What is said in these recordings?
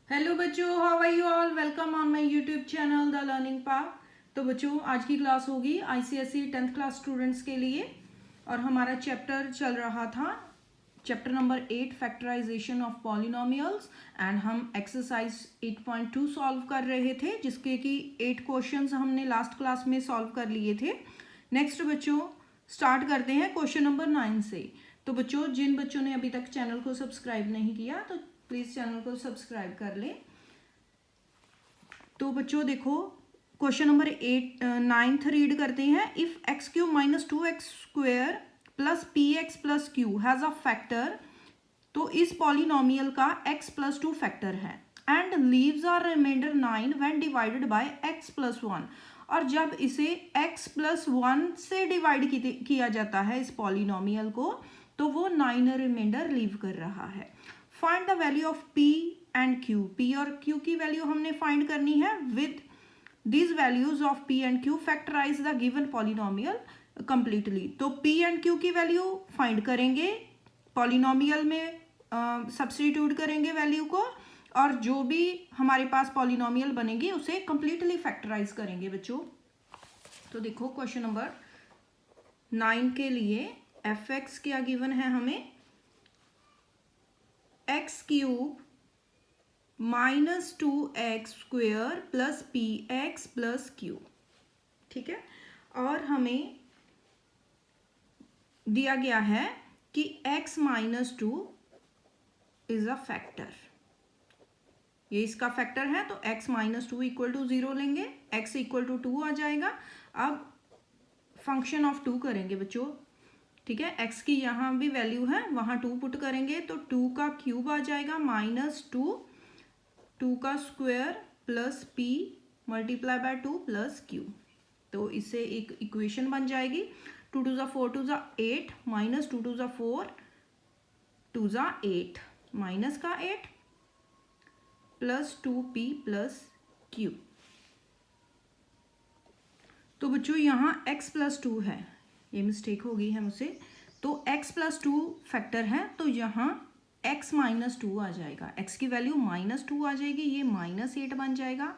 Hello बच्चों, how are you all. Welcome on my YouTube channel the learning path. तो बच्चों, आज की क्लास होगी आईसीएसई 10th क्लास स्टूडेंट्स के लिए और हमारा चैप्टर चल रहा था chapter number 8 factorization of polynomials and हम एक्सरसाइज 8.2 सॉल्व कर रहे थे, जिसके कि 8 क्वेश्चंस हमने लास्ट क्लास में सॉल्व कर लिए थे। नेक्स्ट बच्चों स्टार्ट करते हैं क्वेश्चन नंबर 9 से। तो बच्चों, जिन बच्चों ने अभी तक चैनल को सब्सक्राइब नहीं किया तो प्लीज़ चैनल को सब्सक्राइब कर लें। तो बच्चों देखो, क्वेश्चन नंबर 9 रीड करते हैं। If X Q minus 2x square plus P X plus Q has a factor, तो इस पॉलिनोमियल का x प्लस 2 फैक्टर है and leaves R reminder 9 when divided by x plus 1। और जब इसे x प्लस 1 से डिवाइड किया जाता है इस पॉलिनोमियल को, तो वो 9 रिमाइंडर लीव कर रहा है। Find the value of p and q। p और q की वैल्यू हमने फाइंड करनी है। With these values of p and q factorize the given polynomial completely। तो p and q की वैल्यू फाइंड करेंगे, पॉलिनोमियल में सब्स्टिट्यूट करेंगे वैल्यू को, और जो भी हमारे पास पॉलिनोमियल बनेगी उसे कंप्लीटली फैक्टराइज करेंगे बच्चों। तो देखो क्वेश्चन नंबर 9 के लिए एफ एक्स क्या गिवन है हमें, x cube minus 2x square plus P X plus Q. ठीक है, और हमें दिया गया है कि x minus 2 is a factor. ये इसका फैक्टर है, तो x माइनस 2 इक्वल टू 0 लेंगे, x इक्वल टू 2 आ जाएगा। अब फंक्शन ऑफ 2 करेंगे बच्चों। ठीक है, x की यहाँ भी वैल्यू है, वहाँ 2 पुट करेंगे तो 2 का क्यूब आ जाएगा माइनस 2 का square plus p multiply by 2 plus q। तो इससे एक इक्वेशन बन जाएगी। 2 टू ज़ा 4 टू ज़ा 8 माइनस 2 टू ज़ा 4 टू ज़ा 8 माइनस का 8 प्लस 2p प्लस q। तो बच्चों यहाँ x प्लस 2 है, ये मिस्टेक हो गई है मुझसे। तो x प्लस 2 फैक्टर है, तो यहाँ x माइनस 2 आ जाएगा। x की वैल्यू माइनस 2 आ जाएगी, ये माइनस 8 बन जाएगा,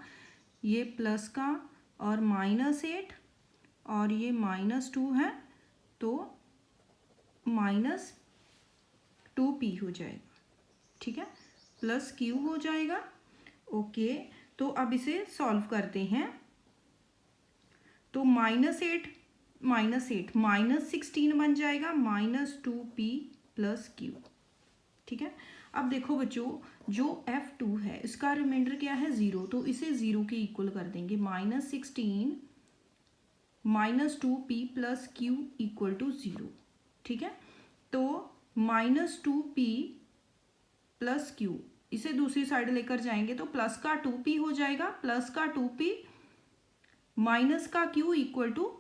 ये प्लस का और माइनस 8 और ये माइनस 2 है, तो माइनस 2p हो जाएगा। ठीक है, प्लस q हो जाएगा। ओके, तो अब इसे सॉल्व करते हैं। तो माइनस 8 माइनस 16 बन जाएगा, माइनस 2p प्लस q। ठीक है, अब देखो बच्चों, जो f2 है इसका रिमाइंडर क्या है 0, तो इसे 0 के इक्वल कर देंगे। Minus 16 minus 2p plus q equal to 0। ठीक है, तो माइनस 2p प्लस q, इसे दूसरी साइड लेकर जाएंगे तो प्लस का 2p हो जाएगा, प्लस का 2p माइनस का q इक्वल टू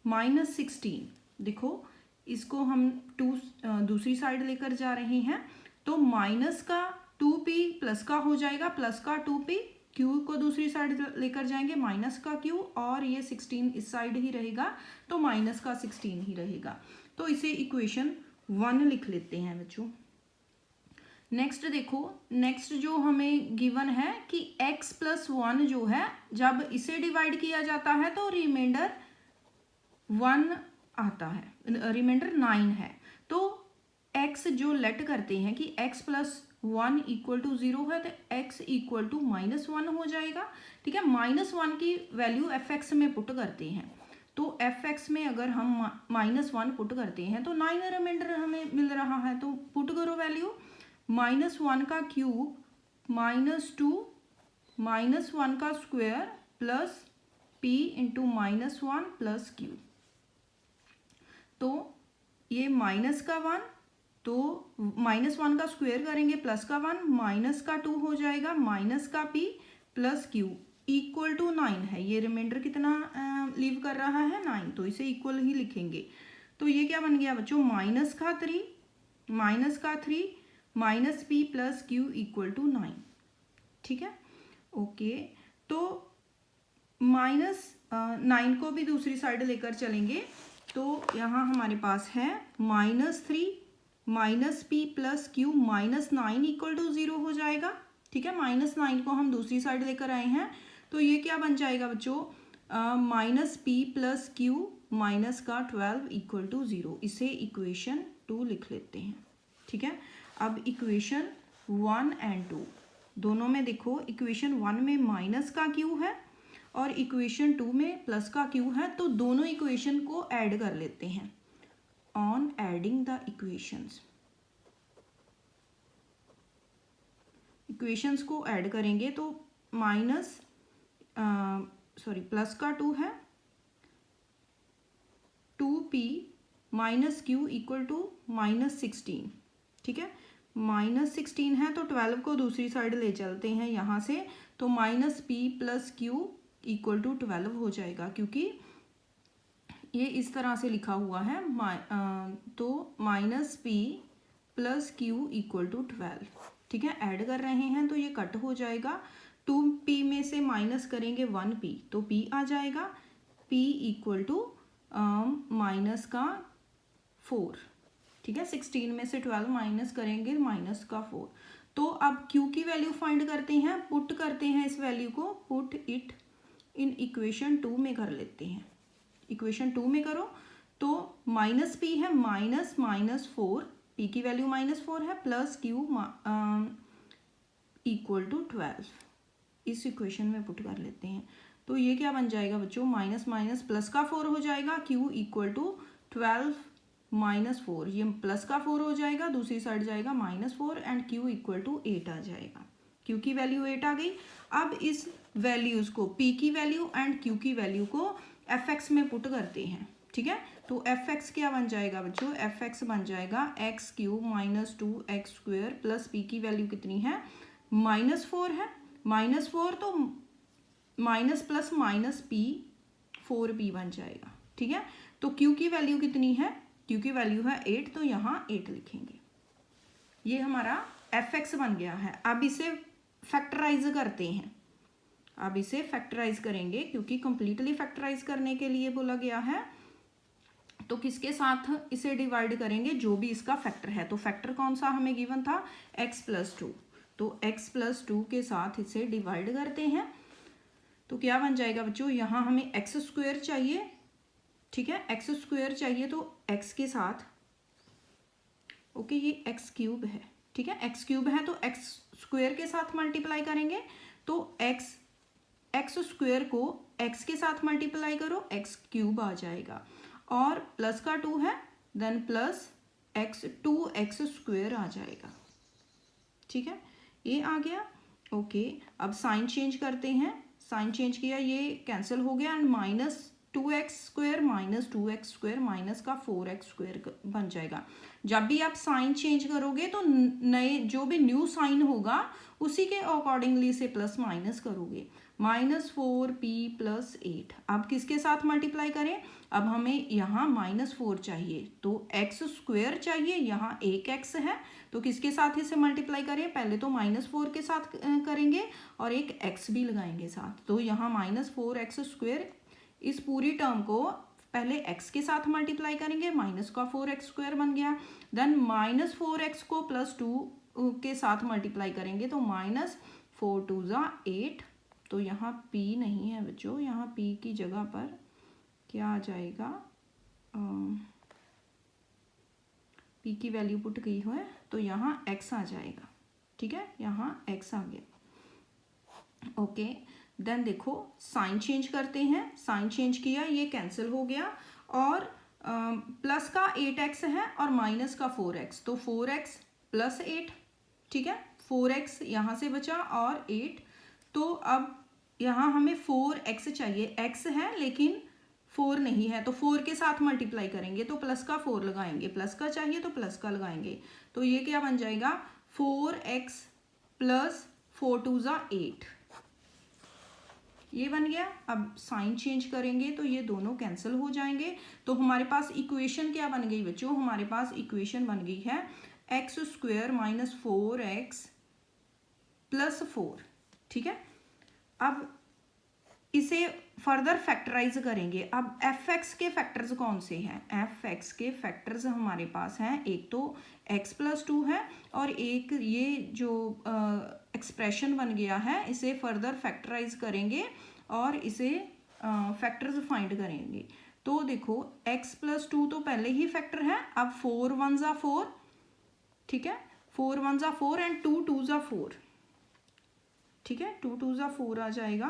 माइनस 16। देखो, इसको हम दूसरी साइड लेकर जा रहे हैं, तो माइनस का 2p प्लस का हो जाएगा, प्लस का 2p, q को दूसरी साइड लेकर जाएंगे माइनस का q, और ये 16 इस साइड ही रहेगा, तो माइनस का 16 ही रहेगा। तो इसे इक्वेशन 1 लिख लेते हैं बच्चों। नेक्स्ट देखो, नेक्स्ट जो हमें गिवन है कि x प्लस 1 जो है, जब इसे डिवाइड किया जाता है तो रिमाइंडर 1 आता है, रिमाइंडर 9 है। तो x जो लेट करते हैं कि x प्लस 1 इक्वल टू 0 है, तो x इक्वल टू माइनस 1 हो जाएगा। ठीक है, माइनस 1 की वैल्यू एफ एक्स में पुट करते हैं, तो एफ एक्स में अगर हम माइनस 1 पुट करते हैं तो 9 रिमाइंडर हमें मिल रहा है। तो पुट करो वैल्यू, माइनस 1 का क्यूब माइनस 2 माइनस 1 का square plus p into minus 1 plus q। तो ये माइनस का 1, तो माइनस 1 का स्क्वायर करेंगे, प्लस का 1 माइनस का 2 हो जाएगा, माइनस का p plus q equal to 9 है। ये रिमाइंडर कितना लीव कर रहा है 9, तो इसे इक्वल ही लिखेंगे। तो ये क्या बन गया बच्चों, माइनस का 3 minus p plus q equal to 9। ठीक है, ओके, तो माइनस 9 को भी दूसरी साइड लेकर चलेंगे, तो यहाँ हमारे पास है minus 3 minus p plus q minus 9 equal to 0 हो जाएगा। ठीक है, -9 को हम दूसरी साइड लेकर आए हैं, तो ये क्या बन जाएगा बच्चों, -p + q माइनस का 12 = 0। इसे इक्वेशन 2 लिख लेते हैं। ठीक है, अब इक्वेशन 1 और 2 दोनों में देखो, इक्वेशन 1 में माइनस का q है और इक्वेशन 2 में प्लस का q है, तो दोनों इक्वेशन को ऐड कर लेते हैं। ऑन एडिंग द इक्वेशंस को ऐड करेंगे तो प्लस का 2 है, 2p - q = -16। ठीक है, -16 है तो 12 को दूसरी साइड ले चलते हैं यहाँ से, तो -p + q = 12 हो जाएगा, क्योंकि ये इस तरह से लिखा हुआ है। तो -p + q = 12। ठीक है, ऐड कर रहे हैं तो ये कट हो जाएगा। 2p में से माइनस करेंगे 1p, तो p आ जाएगा, p = -4। ठीक है, 16 में से 12 माइनस करेंगे -4। तो अब q की वैल्यू फाइंड करते हैं, पुट करते हैं इस वैल्यू को, पुट इट इन इक्वेशन 2 में कर लेते हैं। इक्वेशन 2 में करो तो -p है, -4, p की वैल्यू -4 है, प्लस q = 12। इस इक्वेशन में पुट कर लेते हैं, तो ये क्या बन जाएगा बच्चों, माइनस प्लस का 4 हो जाएगा, q = 12 - 4, ये प्लस का 4 हो जाएगा, दूसरी साइड जाएगा -4 एंड q = 8 आ जाएगा। q की वैल्यू 8 आ गई। अब इस वैल्यूज़ को, p की वैल्यू एंड q की वैल्यू को fx में पुट करते हैं। ठीक है, तो fx क्या बन जाएगा बच्चों, fx बन जाएगा x³ - 2x² प्लस p की वैल्यू कितनी है, -4 है, -4 तो minus plus minus p 4p बन जाएगा। ठीक है, तो q की वैल्यू कितनी है, q की वैल्यू है 8, तो यहाँ 8 लिखेंगे। ये हमारा fx बन गया है। अब इसे फैक्टराइज करते हैं, अब इसे फैक्टराइज करेंगे, क्योंकि कंप्लीटली फैक्टराइज करने के लिए बोला गया है। तो किसके साथ इसे डिवाइड करेंगे, जो भी इसका फैक्टर है। तो फैक्टर कौन सा हमें गिवन था, x + 2, तो x + 2 के साथ इसे डिवाइड करते हैं। तो क्या बन जाएगा बच्चों, यहाँ हमें x² चाहिए। ठीक है, x² चाहिए, तो x के साथ, ओके, ये x³ है। ठीक है, x³ है तो x² के साथ मल्टीप्लाई करेंगे, तो x² को x के साथ मल्टीप्लाई करो, x³ आ जाएगा, और प्लस का 2 है, देन प्लस 2x² आ जाएगा। ठीक है, ये आ गया। ओके, अब साइन चेंज करते हैं, साइन चेंज किया, ये कैंसिल हो गया, एंड -2x² - 2x² माइनस का 4x² बन जाएगा। जब भी आप साइन चेंज करोगे तो नए जो भी न्यू साइन होगा उसी के अकॉर्डिंगली से प्लस माइनस करोगे। -4p + 8, अब किसके साथ मल्टीप्लाई करें, अब हमें यहाँ -4 चाहिए, तो x² चाहिए, यहाँ एक x है, तो किसके साथ इसे मल्टीप्लाई करें, पहले तो -4 के साथ करेंगे और एक x भी लगाएंगे साथ, तो यहाँ -4x², इस पूरी टर्म को पहले x के साथ मल्टीप्लाई करेंगे, माइनस का 4x² बन गया, देन -4x को +2 के साथ मल्टीप्लाई करेंगे, तो -4 × 2 = 8, तो यहाँ p नहीं है बच्चों, यहाँ p की जगह पर क्या आ जाएगा, p की वैल्यू पुट की है, तो यहाँ x आ जाएगा। ठीक है, यहाँ x आ गया। ओके, देन देखो साइन चेंज करते हैं, साइन चेंज किया, ये कैंसिल हो गया, और प्लस का 8x है और माइनस का 4x, तो 4x + 8। ठीक है, 4x यहाँ से बचा और 8, तो अब यहाँ हमें 4x चाहिए, x है लेकिन 4 नहीं है, तो 4 के साथ मल्टीप्लाई करेंगे, तो प्लस का 4 लगाएंगे, प्लस का चाहिए तो प्लस का लगाएंगे, तो ये क्या बन जाएगा, 4x + 4 × 2 = 8, ये बन गया। अब साइन चेंज करेंगे तो ये दोनों कैंसिल हो जाएंगे, तो हमारे पास इक्वेशन क्या बन गई बच्चों, हमारे पास इक्वेशन बन गई है x² - 4x + 4। ठीक है, अब इसे फर्दर फैक्टराइज करेंगे। अब fx के फैक्टर्स कौन से हैं, fx के फैक्टर्स हमारे पास हैं, एक तो x + 2 है और एक ये जो एक्सप्रेशन बन गया है, इसे फर्दर फैक्टराइज करेंगे और इसे फैक्टर्स फाइंड करेंगे। तो देखो x+2 तो पहले ही फैक्टर है, अब 4 1 ज़ा 4, ठीक है, 4 1 ज़ा 4 एंड 2 2 ज़ा 4, ठीक है, 2 2 ज़ा 4 आ जाएगा।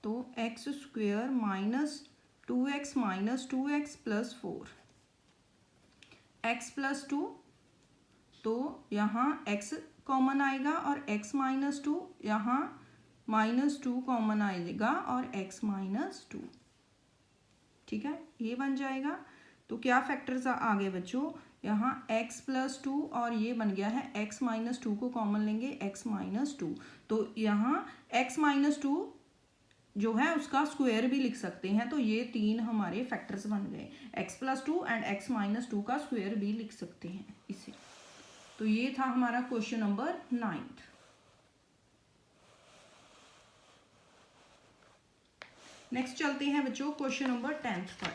तो x² minus 2x minus 2x plus 4, x+2, तो यहाँ x कॉमन आएगा और x माइनस 2, यहाँ -2 कॉमन आएगा और x माइनस 2, ठीक है, ये बन जाएगा। तो क्या फैक्टर्स आ गए बच्चों, यहाँ x+2 और ये बन गया है x माइनस 2 को कॉमन लेंगे x माइनस 2, तो यहाँ x माइनस 2 जो है उसका स्क्वायर भी लिख सकते हैं। तो ये 3 हमारे फैक्टर्स बन गए, x+2 एंड x माइनस 2 का स्क्वायर भी लिख सकते हैं इसे। तो ये था हमारा क्वेश्चन नंबर 9। नेक्स्ट चलते हैं बच्चों क्वेश्चन नंबर 10 पर।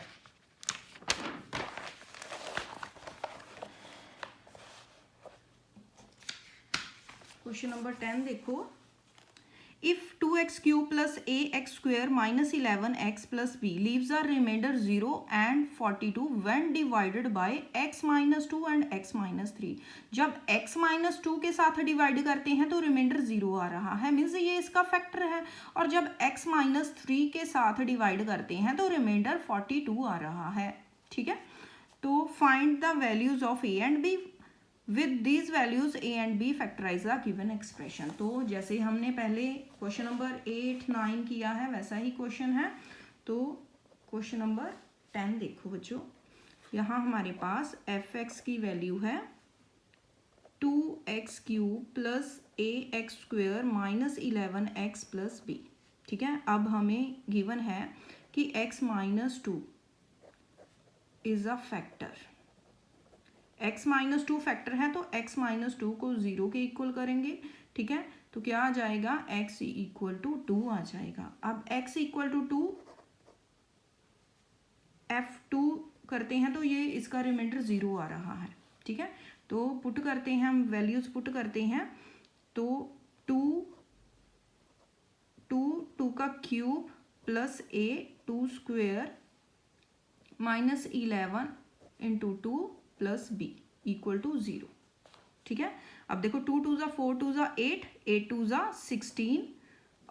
क्वेश्चन नंबर 10 देखो, if 2x³ plus ax² minus 11x plus b leaves a remainder 0 and 42 when divided by x minus 2 and x minus 3। जब x minus 2 के साथ डिवाइड करते हैं तो रिमाइंडर 0 आ रहा है, मीन्स ये इसका फैक्टर है। और जब x minus 3 के साथ डिवाइड करते हैं तो रिमाइंडर 42 आ रहा है, ठीक है। तो find the values of a and b with these values a and b factorise the given expression. तो जैसे हमने पहले क्वेश्चन नंबर 8 9 किया है वैसा ही क्वेश्चन है। तो क्वेश्चन नंबर 10 देखो बच्चों, यहाँ हमारे पास fx की वैल्यू है 2x³ plus ax² minus 11x plus b, ठीक है। अब हमें गिवन है कि x minus 2 is a factor, x minus 2 factor है तो x माइनस 2 को 0 के इक्वल करेंगे, ठीक है। तो क्या आ जाएगा, x इक्वल टू 2 आ जाएगा। अब x इक्वल टू 2 f2 करते हैं तो ये इसका रिमाइंडर 0 आ रहा है, ठीक है। तो पुट करते हैं हम, वैल्यूज पुट करते हैं। तो 2 का cube plus a 2² minus 11 into 2 plus b equal to 0, ठीक है। अब देखो 2 2 ज़ा 4 2 ज़ा 8 8 2 ज़ा 16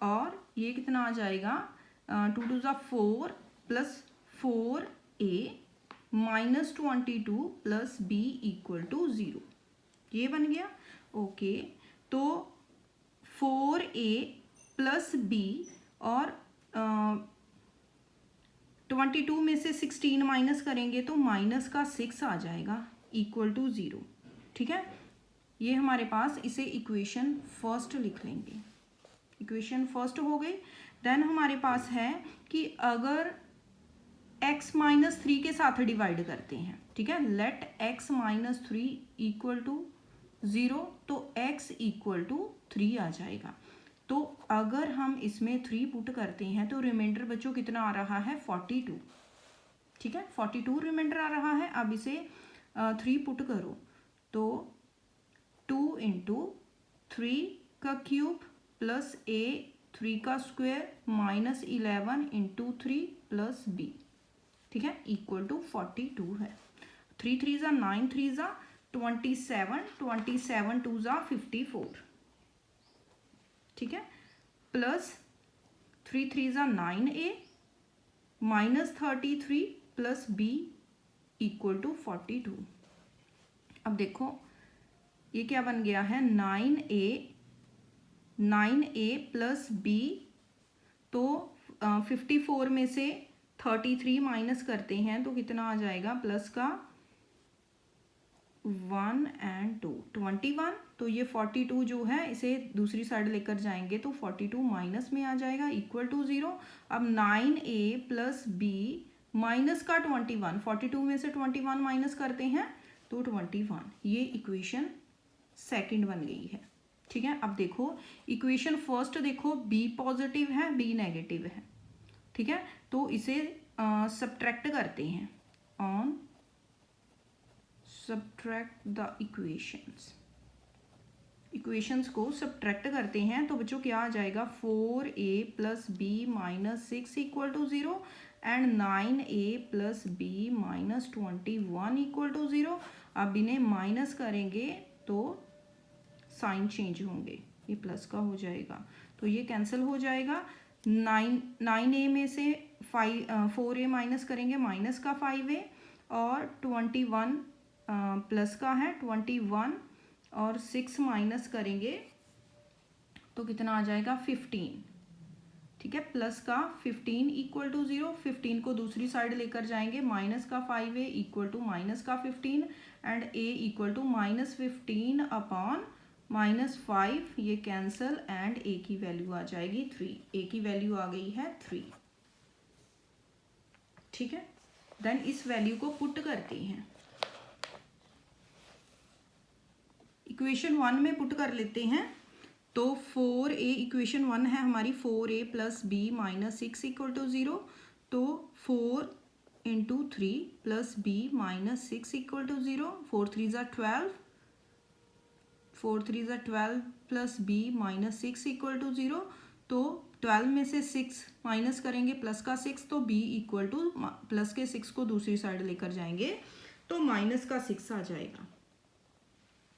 और ये कितना आ जाएगा 2 2 ज़ा 4 plus 4a minus 22 plus b equal to 0, ये बन गया। ओके, तो 4a प्लस b और 22 में से 16 माइनस करेंगे तो माइनस का 6 आ जाएगा इक्वल टू 0, ठीक है। ये हमारे पास, इसे इक्वेशन फर्स्ट लिख लेंगे। इक्वेशन फर्स्ट हो गई। देन हमारे पास है कि अगर x माइनस 3 के साथ डिवाइड करते हैं, ठीक है, let x minus 3 equal to 0, तो x इक्वल टू 3 आ जाएगा। तो अगर हम इसमें 3 पुट करते हैं तो रिमाइंडर बच्चों कितना आ रहा है 42, ठीक है, 42 रिमाइंडर आ रहा है। अब इसे 3 पुट करो तो 2 इंटू 3 का क्यूब प्लस a 3 का square minus 11 into 3 plus b, ठीक है, इक्वल टू 42 है। 3 3 ज़ा 9 3 ज़ा 27 27 2 ज़ा 54, ठीक है, प्लस 3 3 ज़ा 9a minus 33 plus b equal to 42। अब देखो ये क्या बन गया है 9a प्लस b, तो 54 में से 33 माइनस करते हैं तो कितना आ जाएगा, प्लस का 1 एंड 2 21। तो ये 42 जो है इसे दूसरी साइड लेकर जाएंगे तो 42 माइनस में आ जाएगा इक्वल टू 0। अब 9a प्लस b माइनस का 21, 42 में से 21 माइनस करते हैं तो 21, ये इक्वेशन सेकंड बन गई है, ठीक है। अब देखो इक्वेशन फर्स्ट देखो, b पॉजिटिव है b नेगेटिव है, ठीक है। तो इसे सब्ट्रैक्ट करते हैं, on subtract the equations. Equations को सब्ट्रैक्ट करते हैं तो बच्चों क्या आ जाएगा 4a plus B minus 6 equal to 0 and 9a plus B minus 21 equal to 0। अब इन्हें माइनस करेंगे तो साइन चेंज होंगे, ये प्लस का हो जाएगा तो ये कैंसिल हो जाएगा। 9a में से 4a माइनस करेंगे माइनस का 5a और 21 प्लस का है 21 और 6 माइनस करेंगे तो कितना आ जाएगा 15। ठीक है, प्लस का 15 इक्वल टू 0, 15 को दूसरी साइड लेकर जाएंगे माइनस का 5a इक्वल टू माइनस का 15 and a equal to minus 15 upon minus 5, ये कैंसल एंड a की वैल्यू आ जाएगी 3। a की वैल्यू आ गई है 3। ठीक है, देन इस वैल्यू को पुट करते हैं, इक्वेशन 1 में पुट कर लेते हैं। तो 4a इक्वेशन 1 है हमारी 4a plus B minus 6 equal to 0, तो 4 into 3 plus B minus 6 equal to 0, 4 3 ज़ा 12, 4 3 ज़ा 12 plus B minus 6 equal to 0, तो 12 में से 6 माइनस करेंगे प्लस का 6, तो b इक्वल टू प्लस के 6 को दूसरी साइड लेकर जाएंगे तो माइनस का 6 आ जाएगा।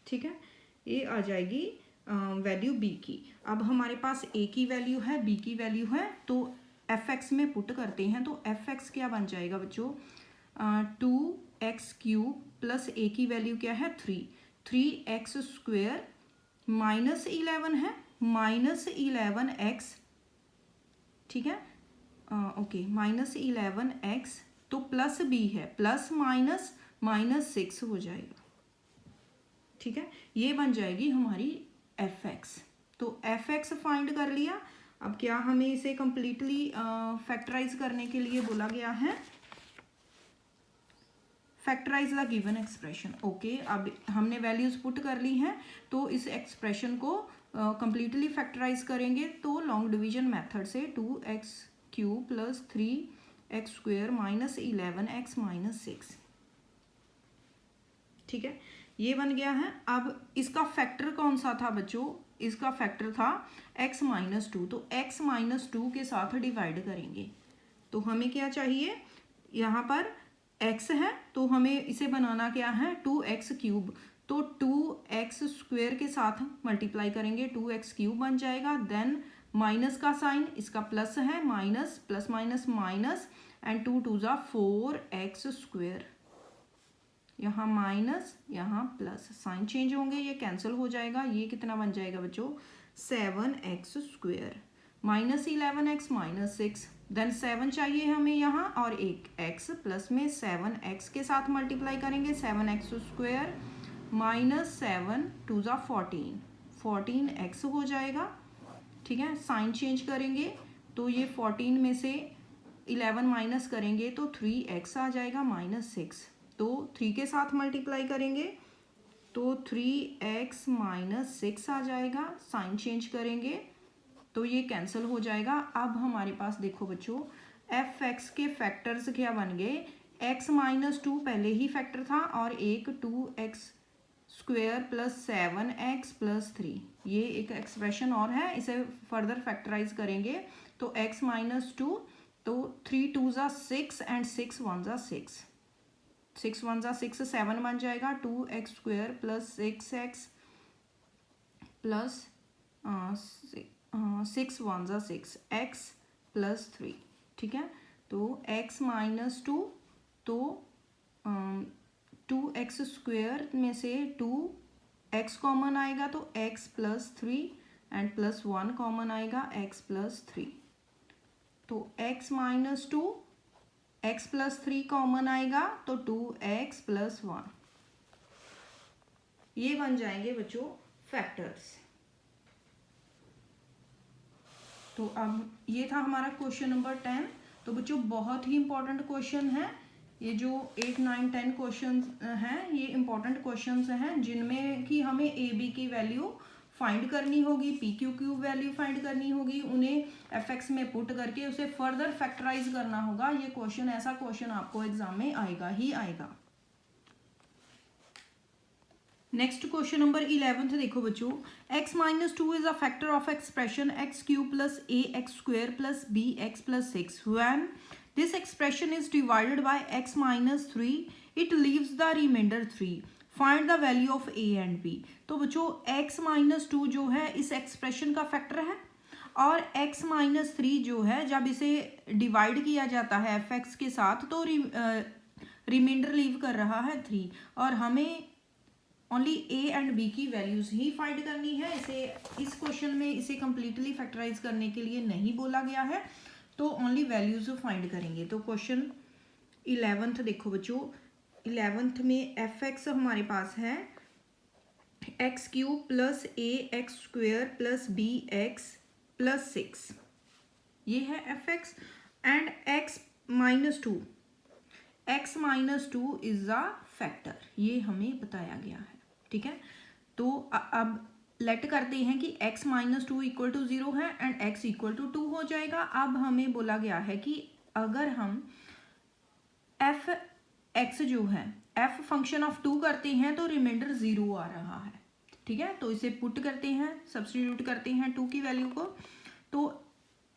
ठीक है, ये आ जाएगी वैल्यू b की। अब हमारे पास a की वैल्यू है, b की वैल्यू है, तो fx में पुट करते हैं तो fx क्या बन जाएगा बच्चों 2x क्यूब प्लस a की वैल्यू क्या है 3x स्क्वेयर माइनस 11 है माइनस 11x। ठीक है, ओके माइनस 11x, तो प्लस b है प्लस माइनस माइनस 6 हो जाएगा। ठीक है, ये बन जाएगी हमारी fx। तो fx फाइंड कर लिया। अब क्या हमें इसे कंप्लीटली फैक्टराइज करने के लिए बोला गया है, factorize the given expression. Okay, अब हमने वैल्यूज पुट कर ली हैं तो इस एक्सप्रेशन को कंप्लीटली फैक्टराइज करेंगे तो लॉन्ग डिवीजन मेथड से 2x cube plus 3x square minus 11x minus 6। ठीक है, ये बन गया है। अब इसका फैक्टर कौन सा था बच्चों, इसका फैक्टर था x माइनस 2, तो x माइनस 2 के साथ डिवाइड करेंगे तो हमें क्या चाहिए, यहाँ पर x है तो हमें इसे बनाना क्या है 2x क्यूब, तो 2x स्क्वेयर के साथ मल्टीप्लाई करेंगे 2x क्यूब बन जाएगा। देन माइनस का साइन, इसका प्लस है minus plus minus minus and 2 2 ज़ा 4x स्क्वेयर, यहाँ माइनस यहाँ प्लस, साइन चेंज होंगे ये कैंसिल हो जाएगा। ये कितना बन जाएगा बच्चों 7x square minus 11x minus 6, then 7 चाहिए हमें यहाँ और एक x, प्लस में 7x के साथ मल्टीप्लाई करेंगे 7x स्क्वेयर माइनस 7 2 ज़ा 14x हो जाएगा। ठीक है, साइन चेंज करेंगे तो ये 14 में से 11 माइनस करेंगे तो 3x आ जाएगा माइनस 6, तो 3 के साथ मल्टीप्लाई करेंगे तो 3x माइनस 6 आ जाएगा। साइन चेंज करेंगे तो ये कैंसिल हो जाएगा। अब हमारे पास देखो बच्चों fx के फैक्टर्स क्या बन गए, x माइनस 2 पहले ही फैक्टर था और एक 2x square plus 7x plus 3, ये एक एक्सप्रेशन और है, इसे फर्दर फैक्टराइज करेंगे तो x माइनस 2, तो 3 2 ज़ा 6 एंड 6 1 ज़ा 6, 6 1 ज़ा 6 7 बन जाएगा 2x square plus 6x plus 6 1 ज़ा 6 x प्लस 3। ठीक है, तो x माइनस 2, तो 2x स्क्वेयर में से 2x कॉमन आएगा तो x plus 3 and plus 1 common आएगा x प्लस 3, तो x minus 2 x plus 3 common आएगा तो 2x प्लस 1, ये बन जाएंगे बच्चों फैक्टर्स। तो अब ये था हमारा क्वेश्चन नंबर 10। तो बच्चों बहुत ही इंपॉर्टेंट क्वेश्चन है, ये जो 8 9 10 क्वेश्चन हैं ये इंपॉर्टेंट क्वेश्चन हैं जिनमें कि हमें ए बी की वैल्यू फाइंड करनी होगी, P Q Q value find करनी होगी, उन्हें एफ एक्स में पुट करके उसे फर्दर फैक्टराइज करना होगा। ये क्वेश्चन ऐसा क्वेश्चन आपको एग्जाम में आएगा ही आएगा। नेक्स्ट क्वेश्चन नंबर 11 देखो बच्चों, x minus 2 is a factor of expression X cube plus A X square plus B X plus 6 when this expression is divided by x minus 3 it leaves the reminder 3 find the value of a and b। तो बच्चों x minus 2 जो है इस expression का factor है और x minus 3 जो है जब इसे डिवाइड किया जाता है एफ एक्स के साथ तो रिमाइंडर लीव कर रहा है 3 और हमें ओनली ए एंड बी की वैल्यूज ही फाइंड करनी है। इसे इस क्वेश्चन में इसे कम्प्लीटली फैक्टराइज करने के लिए नहीं बोला गया है, तो ओनली वैल्यूज फाइंड करेंगे। तो क्वेश्चन 11 देखो बच्चों, 11 में एफ एक्स हमारे पास है X cube plus A X square plus B X plus 6, ये है F X and X minus 2, X minus 2 is a factor, ये हमें बताया गया है। ठीक है, तो अब लेट करते हैं कि x माइनस 2 इक्वल टू 0 है एंड x इक्वल टू 2 हो जाएगा। अब हमें बोला गया है कि अगर हम एफ एक्स जो है f फंक्शन ऑफ 2 करते हैं तो रिमाइंडर 0 आ रहा है। ठीक है, तो इसे पुट करते हैं, सब्स्टिट्यूट करते हैं 2 की वैल्यू को, तो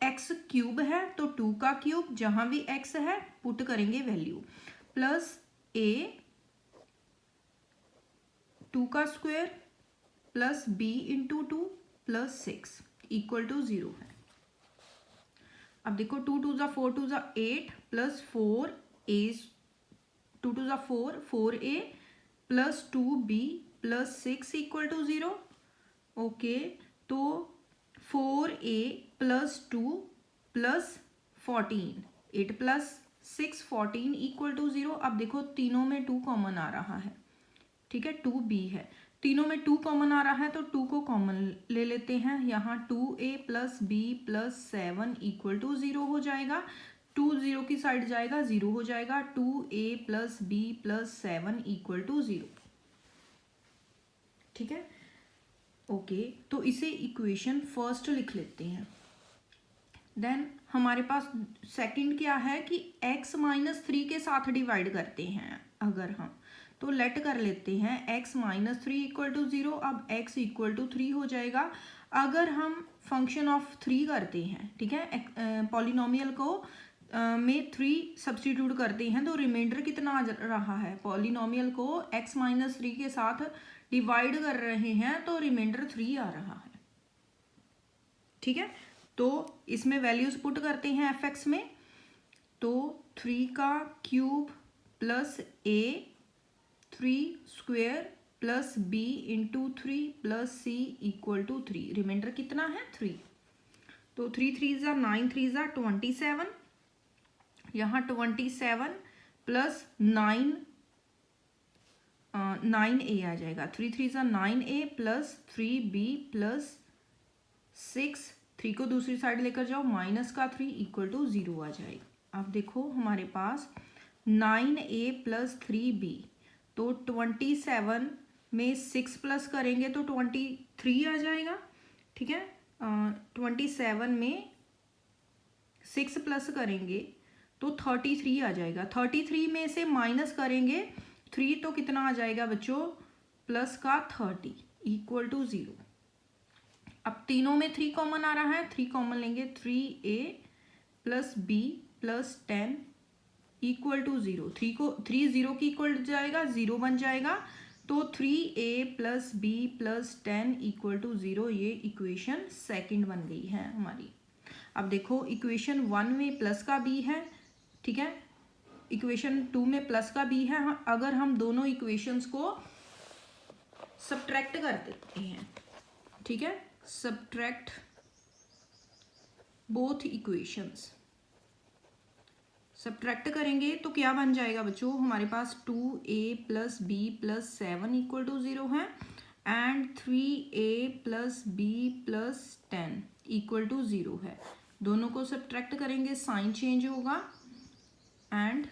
x क्यूब है तो 2 का क्यूब, जहां भी x है पुट करेंगे वैल्यू, प्लस a 2 का square plus b into 2 plus 6 equal to 0 है। अब देखो 2 2 ज़ा 4 2 ज़ा 8 प्लस 4a 2 2 ज़ा 4 4a plus 2b plus 6 equal to 0। Okay, तो 4a plus 2 plus 14 8 plus 6 14 equal to 0। अब देखो तीनों में 2 कॉमन आ रहा है। ठीक है, 2b है, तीनों में 2 कॉमन आ रहा है तो 2 को कॉमन ले लेते हैं, यहाँ 2a plus b plus 7 equal to 0 हो जाएगा। 2 0 की साइड जाएगा 0 हो जाएगा, 2a plus b plus 7 equal to 0। ठीक है, ओके, तो इसे इक्वेशन फर्स्ट लिख लेते हैं। देन हमारे पास सेकंड क्या है कि x माइनस 3 के साथ डिवाइड करते हैं अगर हम, तो लेट कर लेते हैं x माइनस 3 इक्वल टू 0। अब x इक्वल टू 3 हो जाएगा। अगर हम फंक्शन ऑफ 3 करते हैं, ठीक है, पॉलिनोमियल को में 3 सब्स्टिट्यूट करते हैं तो रिमाइंडर कितना आ रहा है, पॉलिनोमियल को x माइनस 3 के साथ डिवाइड कर रहे हैं तो रिमाइंडर 3 आ रहा है। ठीक है, तो इसमें वैल्यूज पुट करते हैं एफ एक्स में, तो 3 का cube plus a 3 square plus b into 3 plus c equal to 3, reminder कितना है 3। तो 3 3 ज़ा 9 3 ज़ा 27, यहाँ 27 प्लस 9 9a आ जाएगा, 3 3 ज़ा 9a प्लस 3b प्लस 6, 3 को दूसरी साइड लेकर जाओ, माइनस का 3 इक्वल टू 0 आ जाएगा। अब देखो हमारे पास 9a प्लस 3b, तो 27 में 6 प्लस करेंगे तो 23 आ जाएगा। ठीक है, 27 में 6 प्लस करेंगे तो 33 आ जाएगा। 33 में से माइनस करेंगे 3 तो कितना आ जाएगा बच्चों, प्लस का 30 इक्वल टू 0। अब तीनों में 3 कॉमन आ रहा है, 3 कॉमन लेंगे, 3a plus b plus 10 equal to 0। 3 0 की इक्वल जाएगा, 0 बन जाएगा, तो 3a plus b plus 10 equal to 0, ये इक्वेशन सेकंड बन गई है हमारी। अब देखो इक्वेशन 1 में प्लस का b है, ठीक है, इक्वेशन 2 में प्लस का b है। अगर हम दोनों इक्वेशंस को सब्ट्रैक्ट कर देते हैं, ठीक है, सब्ट्रैक्ट बोथ इक्वेशंस, सब्ट्रैक्ट करेंगे तो क्या बन जाएगा बच्चों, हमारे पास 2a plus b plus 7 equal to 0 है and 3a plus b plus 10 equal to 0 है। दोनों को सब्ट्रैक्ट करेंगे, साइन चेंज होगा एंड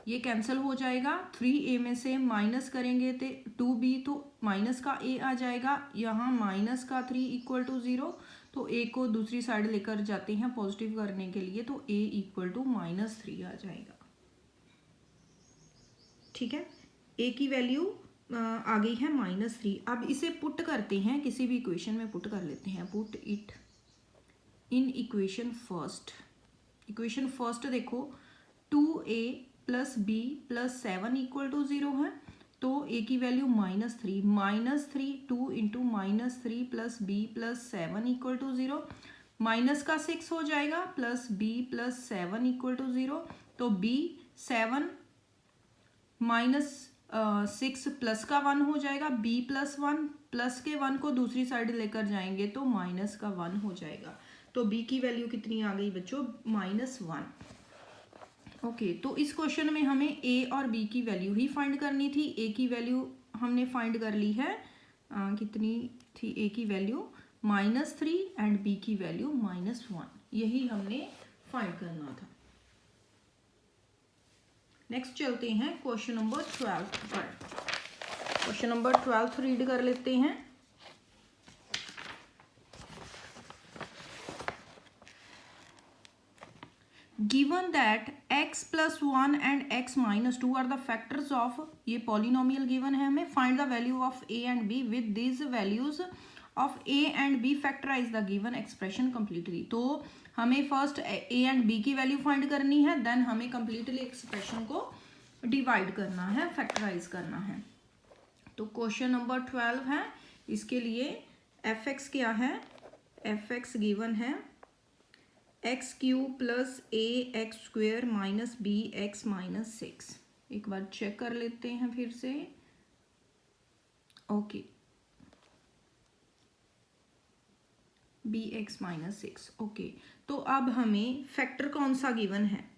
ये कैंसिल हो जाएगा। 3a में से माइनस करेंगे तो 2b, तो माइनस का a आ जाएगा, यहाँ माइनस का 3 इक्वल टू 0, तो a को दूसरी साइड लेकर जाते हैं पॉजिटिव करने के लिए, तो a इक्वल टू -3 आ जाएगा। ठीक है, a की वैल्यू आ गई है -3। अब इसे पुट करते हैं, किसी भी इक्वेशन में पुट कर लेते हैं। Put it in equation first. Equation first देखो 2a + b + 7 = 0 है, तो a की वैल्यू -3, -3 2 × -3 + b + 7 = 0, माइनस का 6 हो जाएगा प्लस b + 7 = 0, तो b 7 -6 प्लस का 1 हो जाएगा, b + 1 प्लस के 1 को दूसरी साइड लेकर जाएंगे तो माइनस का 1 हो जाएगा। तो b की वैल्यू कितनी आ गई बच्चों? -1। ओके, तो इस क्वेश्चन में हमें a और b की वैल्यू ही फाइंड करनी थी। a की वैल्यू हमने फाइंड कर ली है, कितनी थी a की वैल्यू? -3 एंड b की वैल्यू -1। यही हमने फाइंड करना था। नेक्स्ट चलते हैं क्वेश्चन नंबर 12 पर। क्वेश्चन नंबर 12 रीड कर लेते हैं। Given that x + 1 and x - 2 are the factors of, ये पॉलिनोमियल गिवन है हमें, find the value of a and b with this values of a and b, factorise the given expression completely. तो हमें first a and b की value find करनी है, then हमें completely expression को डिवाइड करना है, फैक्टराइज करना है। तो क्वेश्चन नंबर 12 है, इसके लिए f(x) क्या है? f(x) गिवन है x³ + ax² - bx - 6। एक बार चेक कर लेते हैं फिर से। Okay, bx - 6। ओके, तो अब हमें फैक्टर कौन सा गिवन है?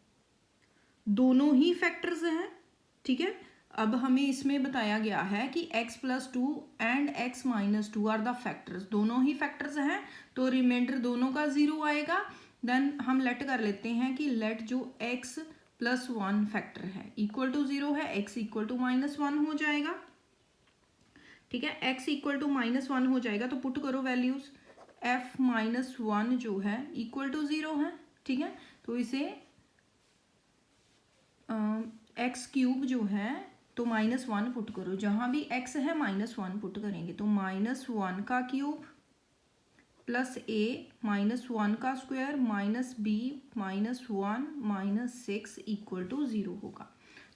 दोनों ही फैक्टर्स हैं, ठीक है। अब हमें इसमें बताया गया है कि x + 2 and x - 2 are the factors, दोनों ही फैक्टर्स हैं, तो रिमाइंडर दोनों का 0 आएगा। देन हम लेट कर लेते हैं कि लेट जो x + 1 फैक्टर है इक्वल टू 0 है, x = -1 हो जाएगा, ठीक है। x = -1 हो जाएगा तो पुट करो वैल्यूज, f - 1 जो है इक्वल टू 0 है, ठीक है। तो इसे x³ जो है तो -1 पुट करो, जहां भी x है -1 पुट करेंगे, तो -1 का क्यूब प्लस a -1 का स्क्वायर माइनस b -1 - 6 = 0 होगा।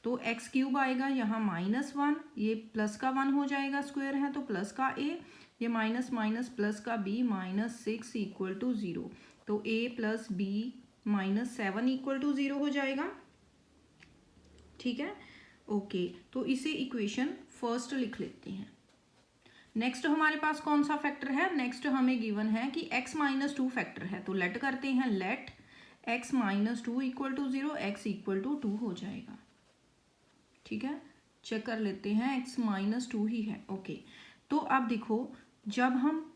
तो x³ आएगा यहाँ -1, ये प्लस का 1 हो जाएगा, स्क्वायर है तो प्लस का a, ये माइनस माइनस प्लस का b -6 = 0, तो a + b -7 = 0 हो जाएगा, ठीक है। ओके, तो इसे इक्वेशन फर्स्ट लिख लेते हैं। नेक्स्ट हमारे पास कौन सा फैक्टर है? नेक्स्ट हमें गिवन है कि x - 2 फैक्टर है, तो लेट करते हैं, लेट x - 2 = 0, x = 2 हो जाएगा, ठीक है। चेक कर लेते हैं, x - 2 ही है। ओके, तो अब देखो जब हम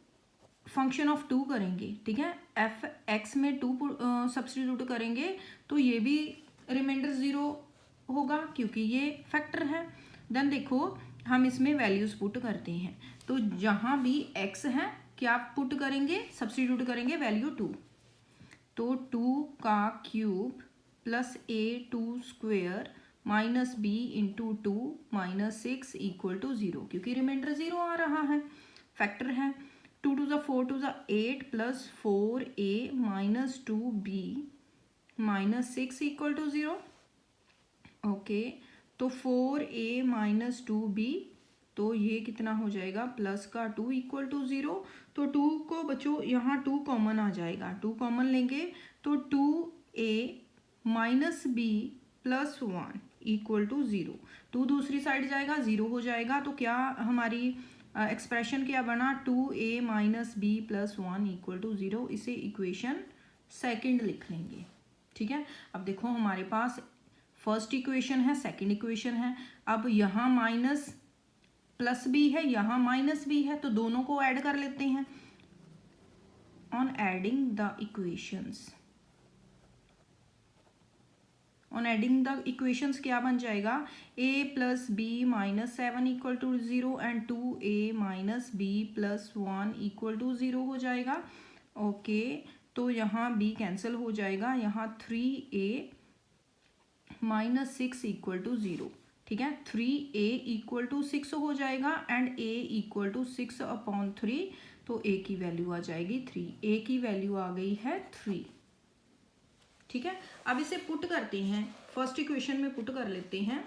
फंक्शन ऑफ 2 करेंगे, ठीक है, f(x) में 2 सब्सटीट्यूट करेंगे तो ये भी रिमाइंडर 0 होगा क्योंकि ये फैक्टर है। देन देखो हम इसमें वैल्यूज पुट करते हैं, तो जहां भी x है क्या पुट करेंगे? सब्सटीट्यूट करेंगे वैल्यू 2, तो 2 का cube plus a² minus b × 2 - 6 = 0, क्योंकि रिमाइंडर 0 आ रहा है, फैक्टर है। 2 × 4 × 8 + 4a - 2b - 6 = 0। ओके, तो 4a - 2b, तो ये कितना हो जाएगा? प्लस का 2 = 0। तो 2 को बच्चों यहाँ 2 कॉमन आ जाएगा, 2 कॉमन लेंगे तो 2a - b + 1 = 0। 2 दूसरी साइड जाएगा, 0 हो जाएगा, तो क्या हमारी एक्सप्रेशन क्या बना? 2a - b + 1 = 0। इसे इक्वेशन सेकंड लिख लेंगे, ठीक है। अब देखो हमारे पास फर्स्ट इक्वेशन है, सेकंड इक्वेशन है। अब यहाँ माइनस प्लस b है, यहाँ माइनस b है, तो दोनों को ऐड कर लेते हैं। ऑन एडिंग द इक्वेशंस क्या बन जाएगा? a + b - 7 = 0 and 2a - b + 1 = 0 हो जाएगा। ओके, तो यहाँ b कैंसिल हो जाएगा, यहाँ 3a - 6 = 0, ठीक है। 3a इक्वल टू 6 हो जाएगा एंड a इक्वल टू 6/3, तो a की वैल्यू आ जाएगी 3। a की वैल्यू आ गई है 3। ठीक है, अब इसे पुट करते हैं, फर्स्ट इक्वेशन में पुट कर लेते हैं।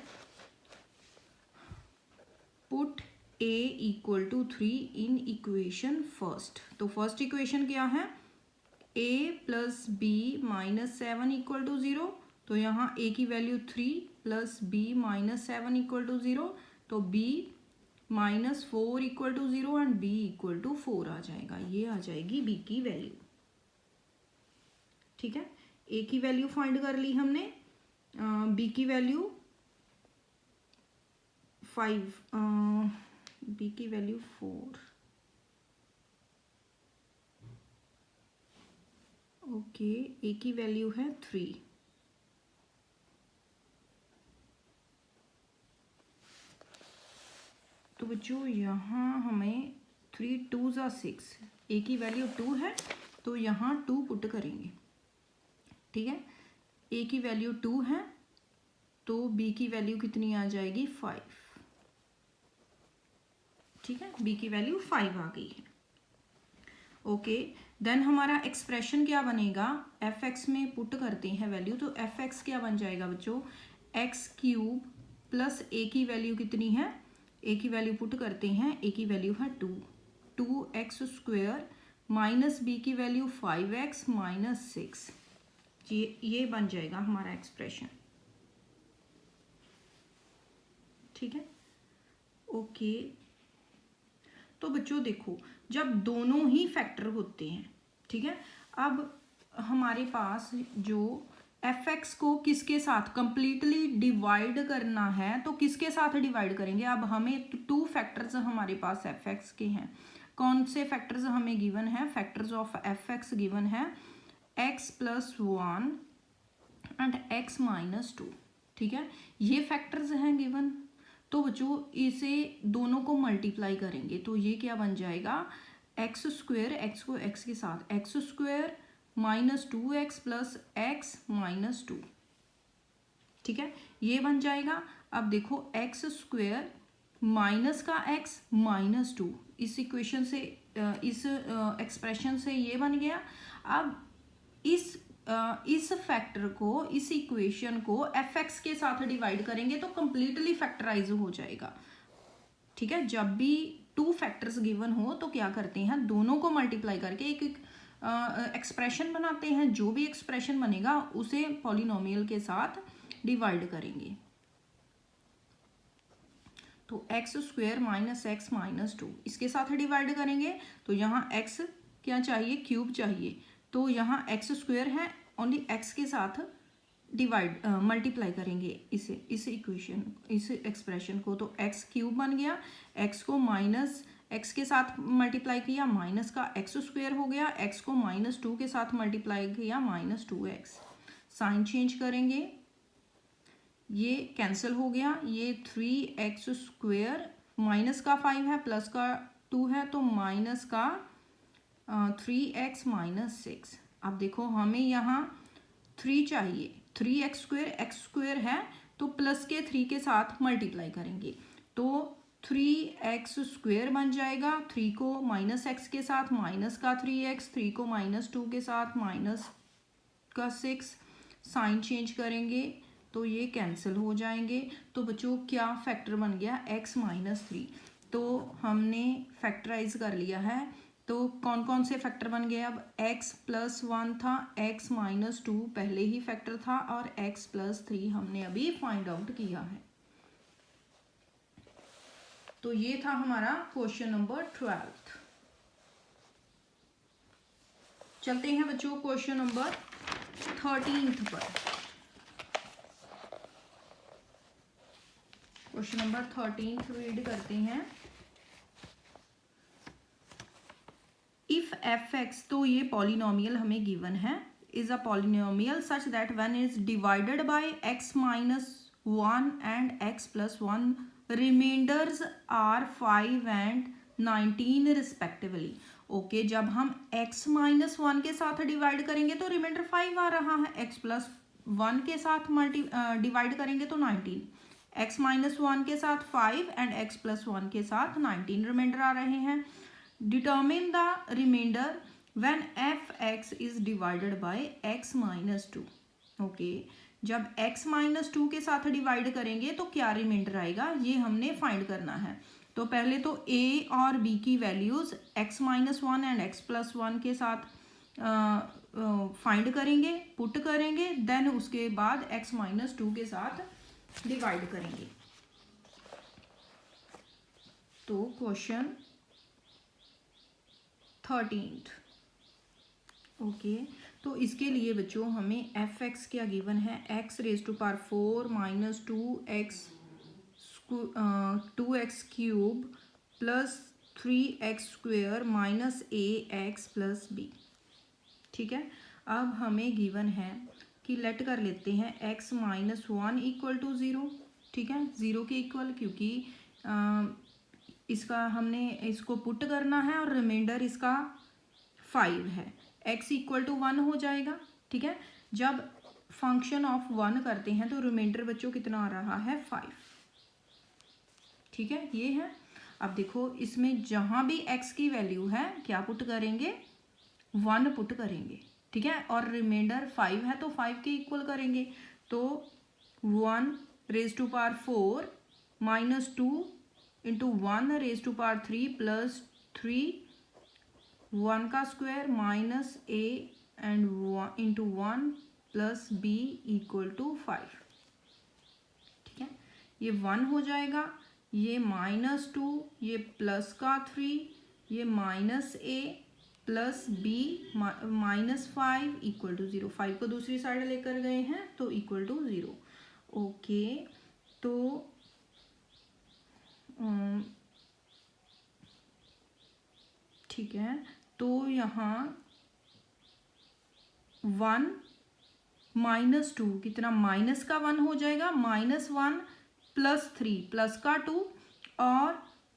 Put a equal to 3 in equation first. तो फर्स्ट इक्वेशन क्या है, a plus B minus 7 equal to 0। तो यहाँ a की वैल्यू 3 plus b minus 7 equal to 0, तो b minus 4 equal to 0 and b equal to 4 आ जाएगा। ये आ जाएगी b की वैल्यू। ठीक है, a की वैल्यू फाइंड कर ली हमने, b की वैल्यू 5, b की वैल्यू 4। ओके, a की वैल्यू है 3। तो बच्चों यहाँ हमें 3 2 ज़ा 6, a की वैल्यू 2 है तो यहाँ 2 पुट करेंगे। ठीक है, a की वैल्यू 2 है तो b की वैल्यू कितनी आ जाएगी 5। ठीक है, b की वैल्यू 5 आ गई है। ओके, देन हमारा एक्सप्रेशन क्या बनेगा, एफ एक्स में पुट करते हैं वैल्यू, तो एफ एक्स क्या बन जाएगा बच्चों, एक्स क्यूब प्लस ए की वैल्यू कितनी है, ए की वैल्यू पुट करते हैं, ए की वैल्यू है 2x² माइनस बी की वैल्यू 5x माइनस 6। ये बन जाएगा हमारा एक्सप्रेशन। ठीक है, ओके। तो बच्चों देखो, जब दोनों ही फैक्टर होते हैं, ठीक है, अब हमारे पास जो एफ एक्स को किसके साथ कंप्लीटली डिवाइड करना है, तो किसके साथ डिवाइड करेंगे। अब हमें 2 फैक्टर्स हमारे पास एफ एक्स के हैं। कौन से फैक्टर्स हमें गिवन है, factors of F x given है x plus 1 and x minus 2। ठीक है, ये फैक्टर्स हैं गिवन। तो बच्चों इसे दोनों को मल्टीप्लाई करेंगे तो ये क्या बन जाएगा, x², x को x के साथ x² minus 2x plus x minus 2। ठीक है, ये बन जाएगा। अब देखो x² माइनस का x माइनस 2, इस इक्वेशन से इस एक्सप्रेशन से ये बन गया। अब इस फैक्टर को, इस इक्वेशन को एफ एक्स के साथ डिवाइड करेंगे तो कंप्लीटली फैक्टराइज हो जाएगा। ठीक है, जब भी 2 फैक्टर्स गिवन हो तो क्या करते हैं, दोनों को मल्टीप्लाई करके एक एक्सप्रेशन बनाते हैं। जो भी एक्सप्रेशन बनेगा उसे पॉलिनोमियल के साथ डिवाइड करेंगे। तो x² माइनस x माइनस 2 इसके साथ डिवाइड करेंगे तो यहाँ x क्या चाहिए, क्यूब चाहिए। तो यहाँ x² है, ओनली x के साथ डिवाइड मल्टीप्लाई करेंगे इस इक्वेशन, इस एक्सप्रेशन को, तो x³ बन गया। x को माइनस x के साथ मल्टीप्लाई किया, माइनस का x² हो गया। x को माइनस 2 के साथ मल्टीप्लाई किया, माइनस 2x। साइन चेंज करेंगे, ये कैंसिल हो गया। ये 3x² माइनस का 5 है, प्लस का 2 है, तो माइनस का 3x माइनस 6। अब देखो हमें यहाँ 3 चाहिए, 3x² x² है तो प्लस के 3 के साथ मल्टीप्लाई करेंगे तो 3x² बन जाएगा। 3 को माइनस x के साथ माइनस का 3x, 3 को माइनस 2 के साथ माइनस का 6। साइन चेंज करेंगे तो ये कैंसिल हो जाएंगे। तो बच्चों क्या फैक्टर बन गया, x माइनस 3। तो हमने फैक्टराइज कर लिया है। तो कौन कौन से फैक्टर बन गए, अब x प्लस 1 था, x माइनस 2 पहले ही फैक्टर था और x प्लस 3 हमने अभी फाइंड आउट किया है। तो ये था हमारा क्वेश्चन नंबर 12। चलते हैं बच्चों क्वेश्चन नंबर 13 पर। क्वेश्चन नंबर 13 रीड करते हैं। इफ एफ एक्स, तो ये पॉलिनोमियल हमें गिवन है, is a polynomial such that when is divided by x minus 1 and x plus 1 remainders are 5 and 19 respectively. Okay, जब हम x माइनस 1 के साथ डिवाइड करेंगे तो रिमाइंडर 5 आ रहा है, x प्लस 1 के साथ डिवाइड करेंगे तो 19। x माइनस वन के साथ 5 एंड x प्लस वन के साथ 19 रिमाइंडर आ रहे हैं। Determine the remainder when f x is divided by x minus two. Okay, जब x माइनस टू के साथ डिवाइड करेंगे तो क्या रिमाइंडर आएगा, ये हमने फाइंड करना है। तो पहले तो a और b की values x minus one and x plus one के साथ फाइंड करेंगे, पुट करेंगे, देन उसके बाद x माइनस टू के साथ डिवाइड करेंगे। तो क्वेश्चन 13। ओके, तो इसके लिए बच्चों हमें एफ एक्स क्या गिवन है, x raise to power 4 minus 2x cube plus 3x square minus a x plus b. ठीक है, अब हमें गिवन है कि लेट कर लेते हैं x minus one equal to 0। ठीक है, 0 के इक्वल, क्योंकि इसका हमने इसको पुट करना है और रिमाइंडर इसका 5 है। x इक्वल टू 1 हो जाएगा। ठीक है, जब फंक्शन ऑफ 1 करते हैं तो रिमाइंडर बच्चों कितना आ रहा है, 5। ठीक है, ये है। अब देखो इसमें जहाँ भी x की वैल्यू है क्या पुट करेंगे, 1 पुट करेंगे। ठीक है, और रिमाइंडर 5 है तो 5 के इक्वल करेंगे। तो 1 raise to power 4 minus 2 into 1 raise to power 3 plus 3 1 का square minus a and into 1 plus b equal to 5। ठीक है, ये 1 हो जाएगा, ये माइनस 2, ये प्लस का 3, ये minus a plus b minus 5 equal to 0। 5 को दूसरी साइड लेकर गए हैं तो इक्वल टू 0। ओके, तो ठीक है, तो यहाँ 1 माइनस 2 कितना, माइनस का 1 हो जाएगा, माइनस 1 प्लस 3 प्लस का 2 और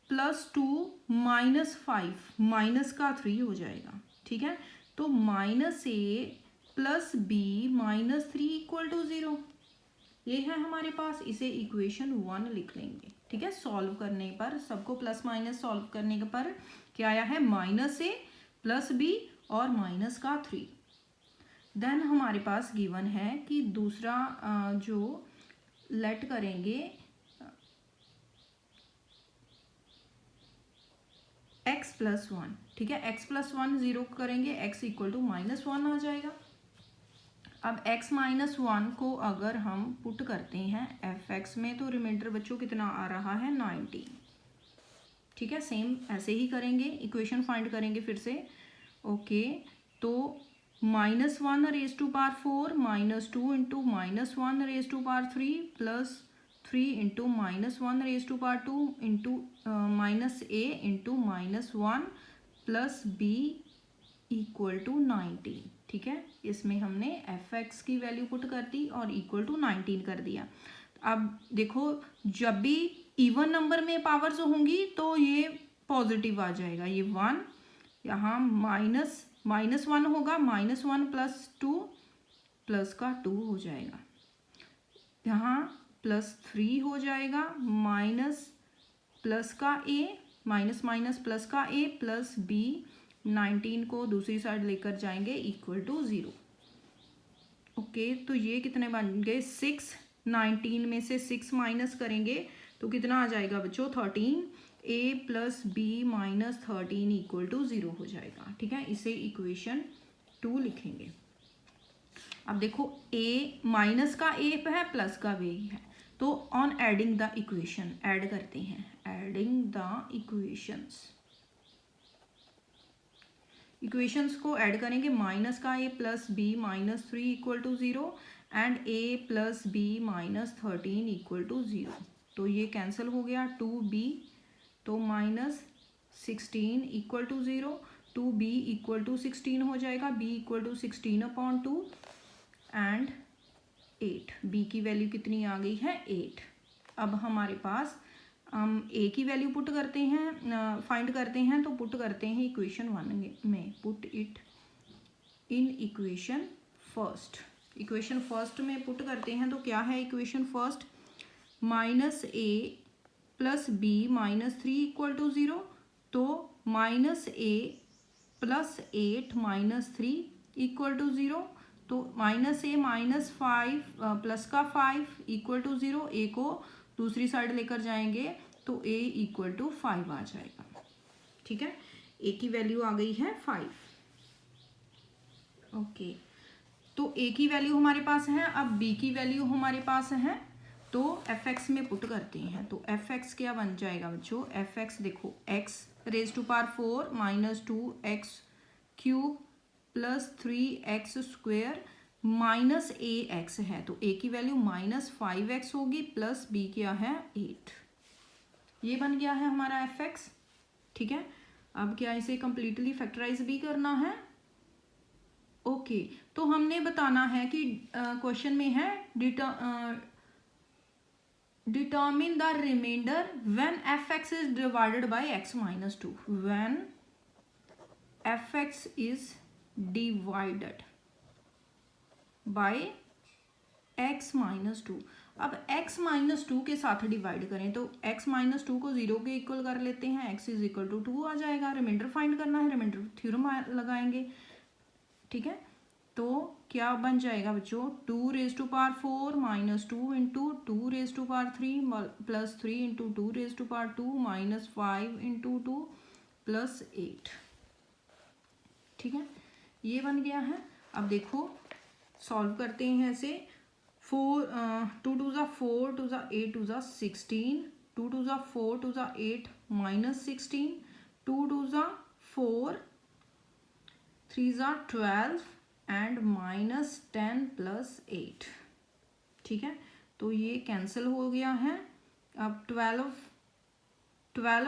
प्लस 2 माइनस 5 माइनस का 3 हो जाएगा। ठीक है, तो minus a plus B minus 3 equal to 0, ये है हमारे पास। इसे इक्वेशन 1 लिख लेंगे। ठीक है, सॉल्व करने पर सबको प्लस माइनस सॉल्व करने पर क्या आया है, माइनस ए प्लस बी और माइनस का 3। देन हमारे पास गिवन है कि दूसरा जो लेट करेंगे x प्लस 1। ठीक है, x प्लस 1 0 करेंगे, x इक्वल टू माइनस 1 आ जाएगा। अब x माइनस 1 को अगर हम पुट करते हैं एफ एक्स में तो रिमाइंडर बच्चों कितना आ रहा है, 19। ठीक है, सेम ऐसे ही करेंगे, इक्वेशन फाइंड करेंगे फिर से। ओके, तो minus 1 raise to power 4 minus 2 into minus 1 raise to power 3 plus 3 into minus 1 raise to power 2 into minus a into minus 1 plus b equal to 19। ठीक है, इसमें हमने एफ एक्स की वैल्यू पुट कर दी और इक्वल टू 19 कर दिया। अब देखो जब भी इवन नंबर में पावर्स होंगी तो ये पॉजिटिव आ जाएगा, ये 1 यहाँ माइनस 1 होगा, माइनस 1 प्लस 2 प्लस का 2 हो जाएगा, यहाँ प्लस 3 हो जाएगा, माइनस प्लस का a माइनस माइनस प्लस का a प्लस b 19 को दूसरी साइड लेकर जाएंगे इक्वल टू 0। ओके, तो ये कितने बन गए, 6। 19 में से 6 माइनस करेंगे तो कितना आ जाएगा बच्चों, 13। a plus B minus 13 equal to 0 हो जाएगा। ठीक है, इसे इक्वेशन 2 लिखेंगे। अब देखो a माइनस का a है प्लस का b है, तो on adding the equation add करते हैं, एडिंग द इक्वेशंस को ऐड करेंगे। माइनस का a plus B minus 3 equal to 0 and a plus B minus 13 equal to 0। तो ये कैंसिल हो गया, 2b तो minus 16 equal to 0, 2b equal to 16 हो जाएगा, b equal to 16/2 and 8। b की वैल्यू कितनी आ गई है, 8। अब हमारे पास हम a की वैल्यू पुट करते हैं, फाइंड करते हैं, तो पुट करते हैं इक्वेशन 1 में, put it in equation first में पुट करते हैं। तो क्या है equation first, minus a plus B minus 3 equal to 0, तो minus a plus 8 minus 3 equal to 0, तो माइनस ए माइनस 5 प्लस का 5 इक्वल टू 0, ए को दूसरी साइड लेकर जाएंगे तो ए इक्वल टू 5 आ जाएगा। ठीक है, ए की वैल्यू आ गई है 5। ओके, तो ए की वैल्यू हमारे पास है, अब बी की वैल्यू हमारे पास है, तो एफ एक्स में पुट करते हैं। तो एफ एक्स क्या बन जाएगा बच्चों, एफ एक्स देखो x raise to power 4 minus 2x cube plus 3x square minus a x है, तो ए की वैल्यू माइनस 5x होगी प्लस बी क्या है 8। ये बन गया है हमारा एफ एक्स। ठीक है, अब क्या इसे कंप्लीटली फैक्टराइज भी करना है। ओके, तो हमने बताना है कि क्वेश्चन में है determine the remainder when f x is divided by x minus 2। When f x is divided by x minus 2। अब x माइनस 2 के साथ डिवाइड करें तो x माइनस 2 को 0 के इक्वल कर लेते हैं, x इज इक्वल टू 2 आ जाएगा। रिमाइंडर फाइंड करना है, रिमाइंडर थ्योरम लगाएंगे। ठीक है, तो क्या बन जाएगा बच्चों, 2 raise to power 4 minus 2 into 2 raise to power 3 plus 3 into 2 raise to power 2 minus 5 into 2 plus 8। ठीक है, ये बन गया है। अब देखो सॉल्व करते हैं ऐसे। 2 टू ज़ा 4 टू ज़ा 8 टू ज़ा 16, 2 टू ज़ा 4 टू ज़ा 8 माइनस 16, 2 टू ज़ा 4 3 ज़ा 12 एंड माइनस 10 प्लस 8। ठीक है, तो ये कैंसिल हो गया है। अब 12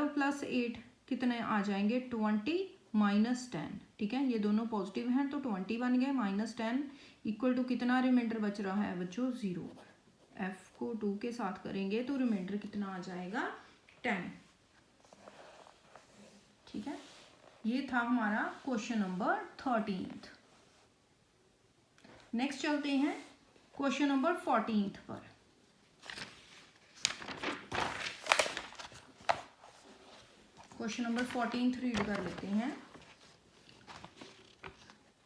प्लस 8 कितने आ जाएंगे, 20 माइनस 10। ठीक है, ये दोनों पॉजिटिव हैं तो 20 बन गए, माइनस 10 इक्वल टू कितना रिमाइंडर बच रहा है बच्चों 0। एफ को 2 के साथ करेंगे तो रिमाइंडर कितना आ जाएगा 10। ठीक है, ये था हमारा क्वेश्चन नंबर 13। नेक्स्ट चलते हैं क्वेश्चन नंबर 14 पर। क्वेश्चन नंबर 14 रीड कर लेते हैं।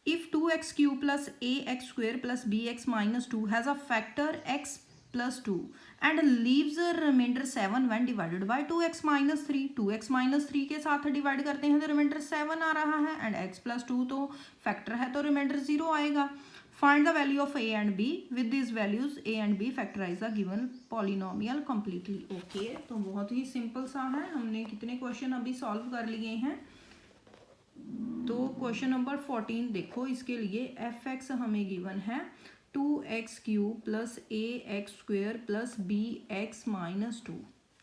If 2x cube plus ax square plus bx minus 2 has a factor x plus 2 and leaves a remainder 7 when divided by 2x minus 3, 2x minus 3 के साथ divide करते हैं तो reminder 7 आ रहा है एंड x plus 2 तो फैक्टर है तो रिमाइंडर 0 आएगा। Find the value of a and b with this values a and b factorise the given polynomial completely. Okay, तो बहुत ही सिंपल सा है, हमने कितने क्वेश्चन अभी सॉल्व कर लिए हैं। तो क्वेश्चन नंबर 14 देखो, इसके लिए एफ एक्स हमें गिवन है 2x cube plus A X square plus B X minus 2।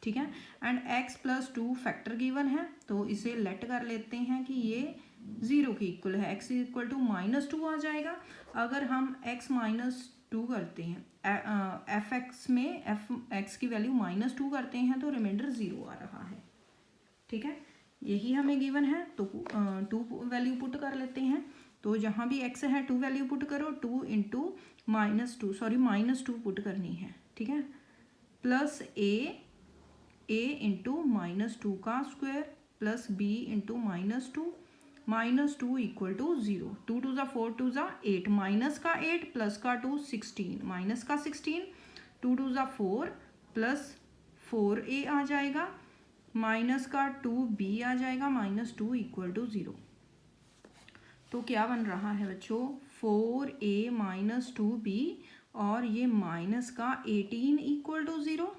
ठीक है, and x plus 2 factor given है तो इसे लेट कर लेते हैं कि ये 0 के इक्वल है, x इक्वल टू माइनस 2 आ जाएगा। अगर हम x माइनस 2 करते हैं एफ एक्स में, एफ एक्स की वैल्यू माइनस 2 करते हैं तो रिमाइंडर 0 आ रहा है। ठीक है, यही हमें गिवन है तो 2 वैल्यू पुट कर लेते हैं। तो जहाँ भी x है 2 वैल्यू पुट करो, 2 इंटू माइनस 2 पुट करनी है। ठीक है, प्लस a इंटू माइनस 2 का square plus b into minus 2 equal to 0। 2 टू ज़ा 4 टू ज़ा 8 माइनस का 8 प्लस का 2 16 माइनस का 16, 2 टू ज़ा 4 प्लस 4a आ जाएगा माइनस का 2b आ जाएगा माइनस 2 इक्वल टू 0। तो क्या बन रहा है बच्चों 4a माइनस 2b और ये माइनस का 18 इक्वल टू 0।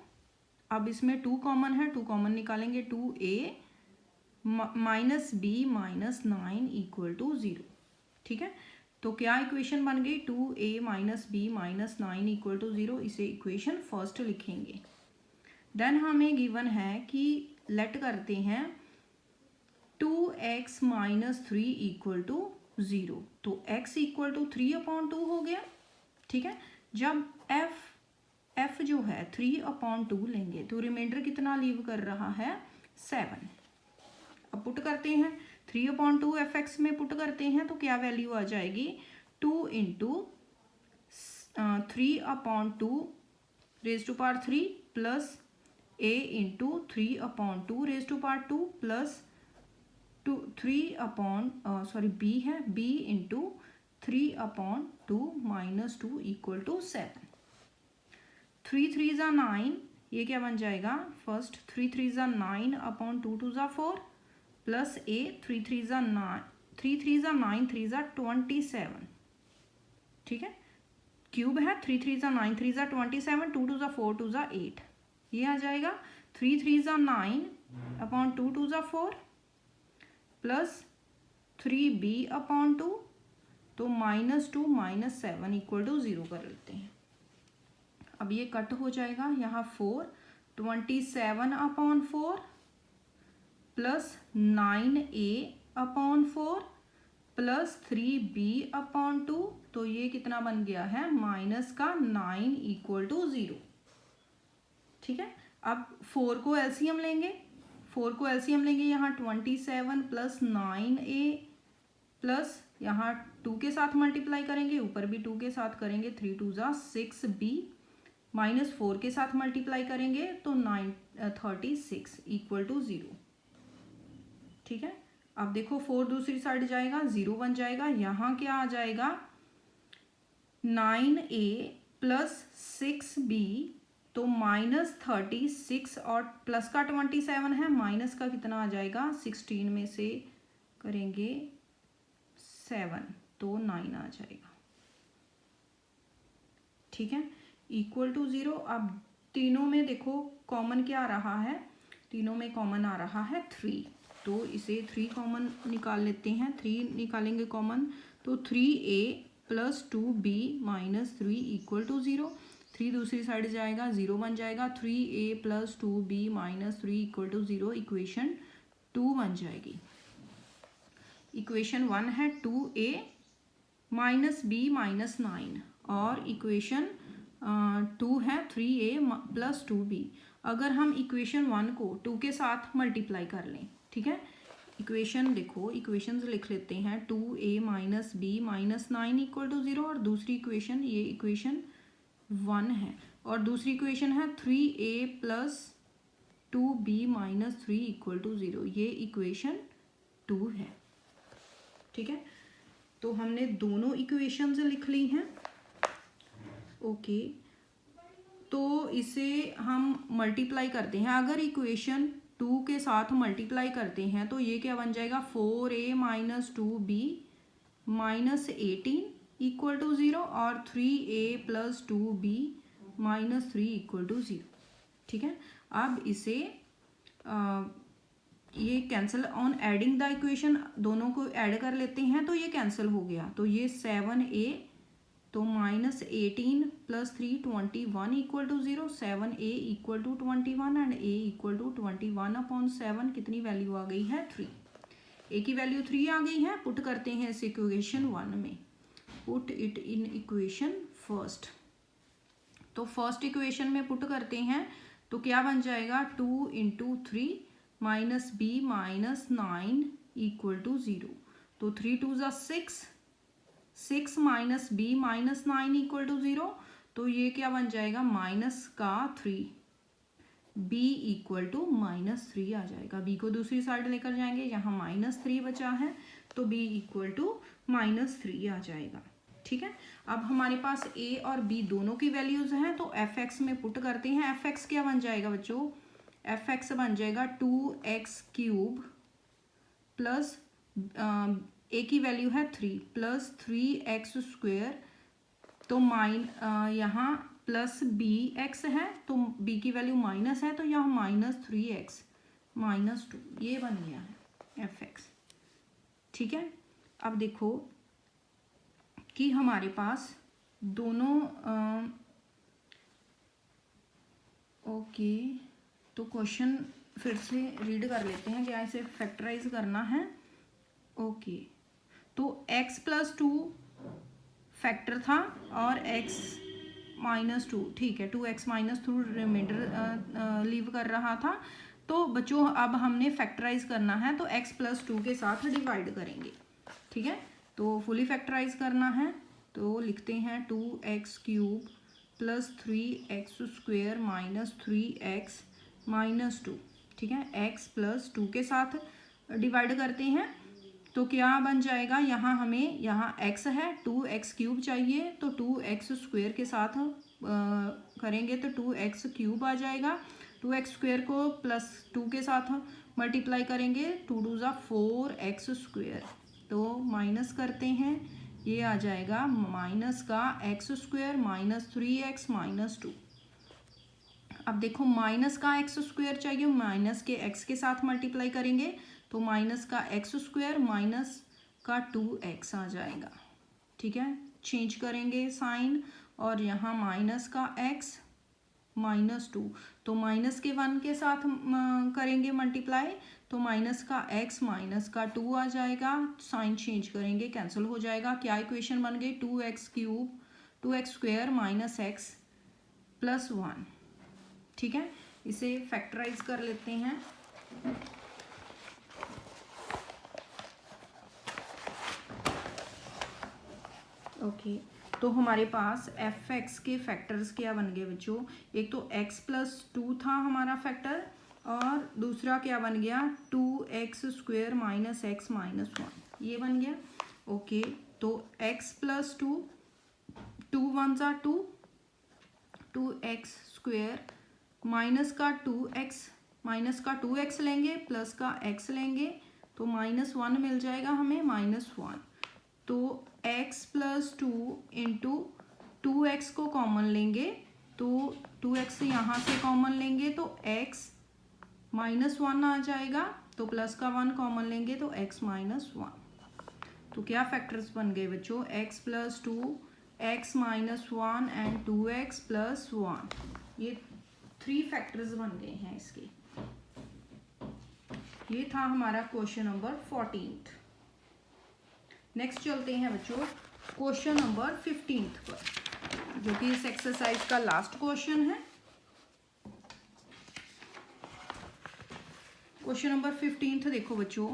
अब इसमें 2 कॉमन है, 2 कॉमन निकालेंगे 2a minus b minus 9 equal to 0। ठीक है, तो क्या इक्वेशन बन गई 2a minus b minus 9 equal to 0। इसे इक्वेशन फर्स्ट लिखेंगे। देन हमें गिवन है कि लेट करते हैं 2x माइनस 3 इक्वल टू 0, तो x इक्वल टू 3/2 हो गया। ठीक है, जब f जो है 3/2 लेंगे तो रिमाइंडर कितना लीव कर रहा है 7। अब पुट करते हैं 3/2 एफ एक्स में पुट करते हैं तो क्या वैल्यू आ जाएगी 2 into 3/2 raise to power 3 plus a into 3/2 raise to power 2 plus 3 b है b into 3/2 minus 2 equal to 7। 3 3 ज़ा 9, ये क्या बन जाएगा, फर्स्ट 3 3 ज़ा 9/2 2 ज़ा 4 प्लस a 3 3 ज़ा 9 3 ज़ा 27, ठीक है, क्यूब है 3 3 ज़ा 9 3 ज़ा 27 2 2 ज़ा 4 2 ज़ा 8, ये आ जाएगा 3 3 ज़ा 9/2 2 ज़ा 4 प्लस 3b/2, तो -2 -7 इक्वल टू 0 कर लेते हैं। अब ये कट हो जाएगा, यहाँ 4 27/4 प्लस 9a/4 प्लस 3b/2, तो ये कितना बन गया है, माइनस का 9 इक्वल टू 0, ठीक है। अब 4 को एलसीएम लेंगे, यहाँ 27 प्लस 9a प्लस यहाँ 2 के साथ मल्टीप्लाई करेंगे, ऊपर भी 2 के साथ करेंगे, 3 2 ज़ा 6b माइनस 4 के साथ मल्टीप्लाई करेंगे तो 36 इक्वल टू 0, ठीक है। अब देखो 4 दूसरी साइड जाएगा, 0 बन जाएगा, यहाँ क्या आ जाएगा 9a प्लस 6b, तो -36 और प्लस का 27 है, माइनस का कितना आ जाएगा, 16 में से करेंगे 7 तो 9 आ जाएगा, ठीक है, इक्वल टू 0। अब तीनों में देखो कॉमन क्या आ रहा है, तीनों में कॉमन आ रहा है 3, तो इसे 3 कॉमन निकाल लेते हैं, 3 निकालेंगे कॉमन, तो 3a plus 2b minus 3 equal to 0, 3 दूसरी साइड जाएगा, 0 बन जाएगा, 3a plus 2b minus 3 equal to 0, equation 2 बन जाएगी। इक्वेशन 1 है 2a माइनस b माइनस 9 और इक्वेशन 2 है 3a प्लस 2b। अगर हम इक्वेशन 1 को 2 के साथ मल्टीप्लाई कर लें, ठीक है, इक्वेशन देखो, इक्वेशंस लिख लेते हैं, 2a minus b minus 9 equal to 0, और दूसरी इक्वेशन, ये इक्वेशन 1 है, और दूसरी इक्वेशन है 3a plus 2b minus 3 equal to 0, ये इक्वेशन 2 है, ठीक है। तो हमने दोनों इक्वेशंस लिख ली हैं, ओके। तो इसे हम मल्टीप्लाई करते हैं, अगर इक्वेशन 2 के साथ मल्टीप्लाई करते हैं तो ये क्या बन जाएगा, 4a minus 2b minus 18 equal to 0 और 3a plus 2b minus 3 equal to 0, ठीक है। अब इसे ये cancel on adding the equation, दोनों को ऐड कर लेते हैं तो ये कैंसिल हो गया, तो ये 7a तो minus 18 plus 3 21 equal to 0, 7a equal to 21 and a equal to 21/7, कितनी वैल्यू आ गई है 3, a की वैल्यू 3 आ गई है। पुट करते हैं इस इक्वेशन 1 में, put it in equation first, तो फर्स्ट इक्वेशन में पुट करते हैं तो क्या बन जाएगा, 2 into 3 minus b minus 9 equal to 0, तो 3 2 ज़ा 6 minus b minus 9 equal to 0, तो ये क्या बन जाएगा, माइनस का 3, b इक्वल टू माइनस 3 आ जाएगा, b को दूसरी साइड लेकर जाएंगे, यहाँ -3 बचा है तो b इक्वल टू -3 आ जाएगा, ठीक है। अब हमारे पास a और b दोनों की वैल्यूज हैं, तो fx में पुट करते हैं, fx क्या बन जाएगा बच्चों, fx बन जाएगा 2x क्यूब प्लस a की वैल्यू है 3 प्लस 3x स्क्वेयर, तो यहाँ प्लस bx है तो b की वैल्यू माइनस है तो यहाँ माइनस 3x माइनस 2, ये बन गया है fx, ठीक है। अब देखो कि हमारे पास दोनों ओके, तो क्वेश्चन फिर से रीड कर लेते हैं, क्या इसे फैक्टराइज करना है, ओके। तो x प्लस 2 फैक्टर था और x माइनस 2, ठीक है, 2x माइनस 2 रिमाइंडर लीव कर रहा था, तो बच्चों अब हमने फैक्टराइज करना है तो x प्लस 2 के साथ डिवाइड करेंगे, ठीक है। तो फुली फैक्टराइज करना है तो लिखते हैं 2x cube plus 3x² minus 3x minus 2, ठीक है। x प्लस 2 के साथ डिवाइड करते हैं तो क्या बन जाएगा, यहाँ हमें यहाँ x है 2x³ चाहिए तो 2x² के साथ करेंगे तो 2x³ आ जाएगा। 2x² को प्लस 2 के साथ मल्टीप्लाई करेंगे 2 2 ज़ा 4x², तो माइनस करते हैं, ये आ जाएगा माइनस का x² माइनस 3x माइनस 2। अब देखो माइनस का x² चाहिए, माइनस के x के साथ मल्टीप्लाई करेंगे तो माइनस का x² माइनस का 2x आ जाएगा, ठीक है। चेंज करेंगे साइन और यहाँ माइनस का x माइनस 2, तो माइनस के 1 के साथ करेंगे मल्टीप्लाई तो माइनस का x माइनस का 2 आ जाएगा। साइन चेंज करेंगे, कैंसिल हो जाएगा। क्या इक्वेशन बन गई, 2x² माइनस x प्लस 1, ठीक है। इसे फैक्टराइज कर लेते हैं। ओके तो हमारे पास fx के फैक्टर्स क्या बन गए बच्चों, एक तो x प्लस 2 था हमारा फैक्टर और दूसरा क्या बन गया 2x² माइनस x माइनस 1, ये बन गया। ओके तो x प्लस 2, 2 1 ज़ा 2, 2x² माइनस का 2x माइनस का 2x लेंगे प्लस का x लेंगे तो माइनस 1 मिल जाएगा हमें, माइनस 1। तो x प्लस 2 इंटू 2x को कॉमन लेंगे तो 2x यहाँ से कॉमन लेंगे तो x माइनस 1 आ जाएगा, तो प्लस का 1 कॉमन लेंगे तो x माइनस 1। तो क्या फैक्टर्स बन गए बच्चों, x plus 2, x minus 1 and 2x plus 1, ये 3 फैक्टर्स बन गए हैं इसके। ये था हमारा क्वेश्चन नंबर 14। नेक्स्ट चलते हैं बच्चों क्वेश्चन नंबर 15 पर, जो कि इस एक्सरसाइज का लास्ट क्वेश्चन है। क्वेश्चन नंबर 15 देखो बच्चों,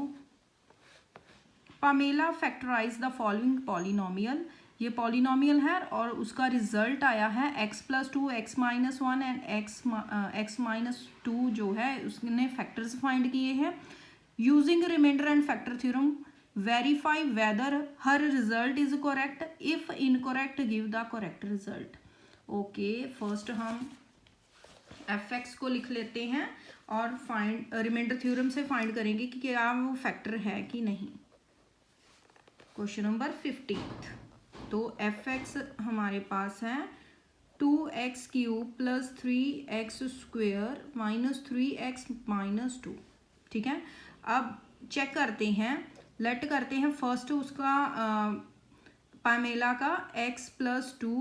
Pamela factorise the following polynomial. ये पॉलिनोमियल है और उसका रिजल्ट आया है x plus 2, x minus 1 and x minus 2 जो है उसने फैक्टर्स फाइंड किए हैं। Using remainder and factor theorem verify whether her result is correct, if incorrect give the correct result. Okay first हम fx को लिख लेते हैं और फाइंड रिमाइंडर थ्योरम से फाइंड करेंगे कि क्या वो फैक्टर है कि नहीं। क्वेश्चन नंबर 15, तो fx हमारे पास है 2x³ plus 3x² minus 3x minus 2, ठीक है। अब चेक करते हैं, लेट करते हैं फर्स्ट उसका पामेला का x प्लस 2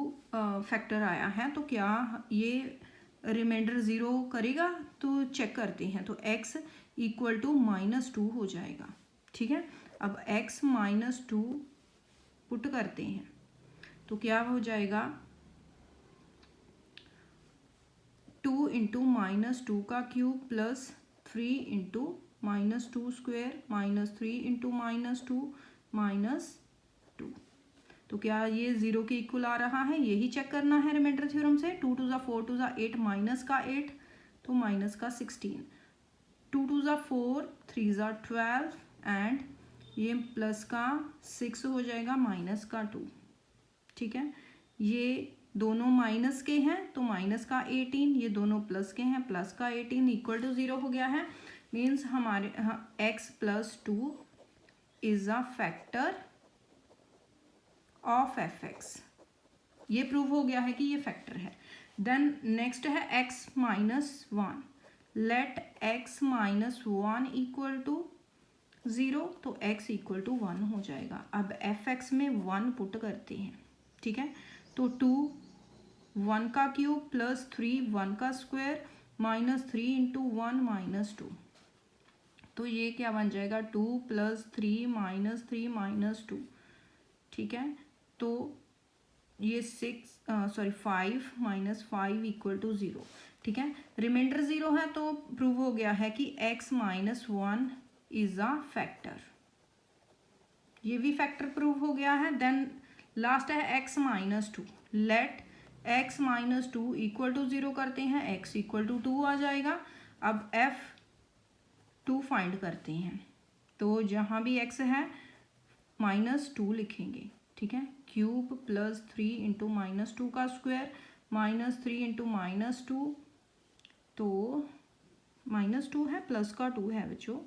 फैक्टर आया है, तो क्या ये रिमाइंडर 0 करेगा, तो चेक करते हैं। तो x इक्वल टू माइनस 2 हो जाएगा, ठीक है। अब x माइनस 2 पुट करते हैं तो क्या हो जाएगा 2 इंटू माइनस 2 का cube plus 3 into minus 2 square minus 3 into minus 2 minus 2। तो क्या ये 0 के इक्वल आ रहा है, यही चेक करना है रिमाइंडर थ्योरम से। 2 2 ज़ा 4 2 ज़ा 8 माइनस का 8 तो माइनस का 16, 2 2 ज़ा 4 3 ज़ा 12 एंड ये प्लस का 6 हो जाएगा माइनस का 2, ठीक है। ये दोनों माइनस के हैं तो माइनस का 18, ये दोनों प्लस के हैं प्लस का 18 इक्वल टू 0 हो गया है। मीन्स हमारे x plus 2 is a factor of fx, ये प्रूव हो गया है कि ये फैक्टर है। देन नेक्स्ट है x minus 1, let x minus 1 equal to 0, तो x इक्वल टू 1 हो जाएगा। अब fx में 1 पुट करते हैं, ठीक है। तो 2 1 का क्यूब प्लस 3 1 का स्क्वायर माइनस 3 इंटू 1 माइनस 2, तो ये क्या बन जाएगा 2 प्लस 3 माइनस 3 माइनस 2, ठीक है। तो ये 5 माइनस 5 इक्वल टू 0, ठीक है। रिमाइंडर 0 है तो प्रूव हो गया है कि x minus 1 is a factor, ये भी फैक्टर प्रूव हो गया है। देन लास्ट है x minus 2, let x minus 2 equal to 0 करते हैं, x इक्वल टू 2 आ जाएगा। अब f2 फाइंड करते हैं, तो जहाँ भी x है -2 लिखेंगे, ठीक है। क्यूब प्लस 3 इंटू -2 का स्क्वायर -3 इंटू -2, तो -2 है प्लस का 2 है बच्चों,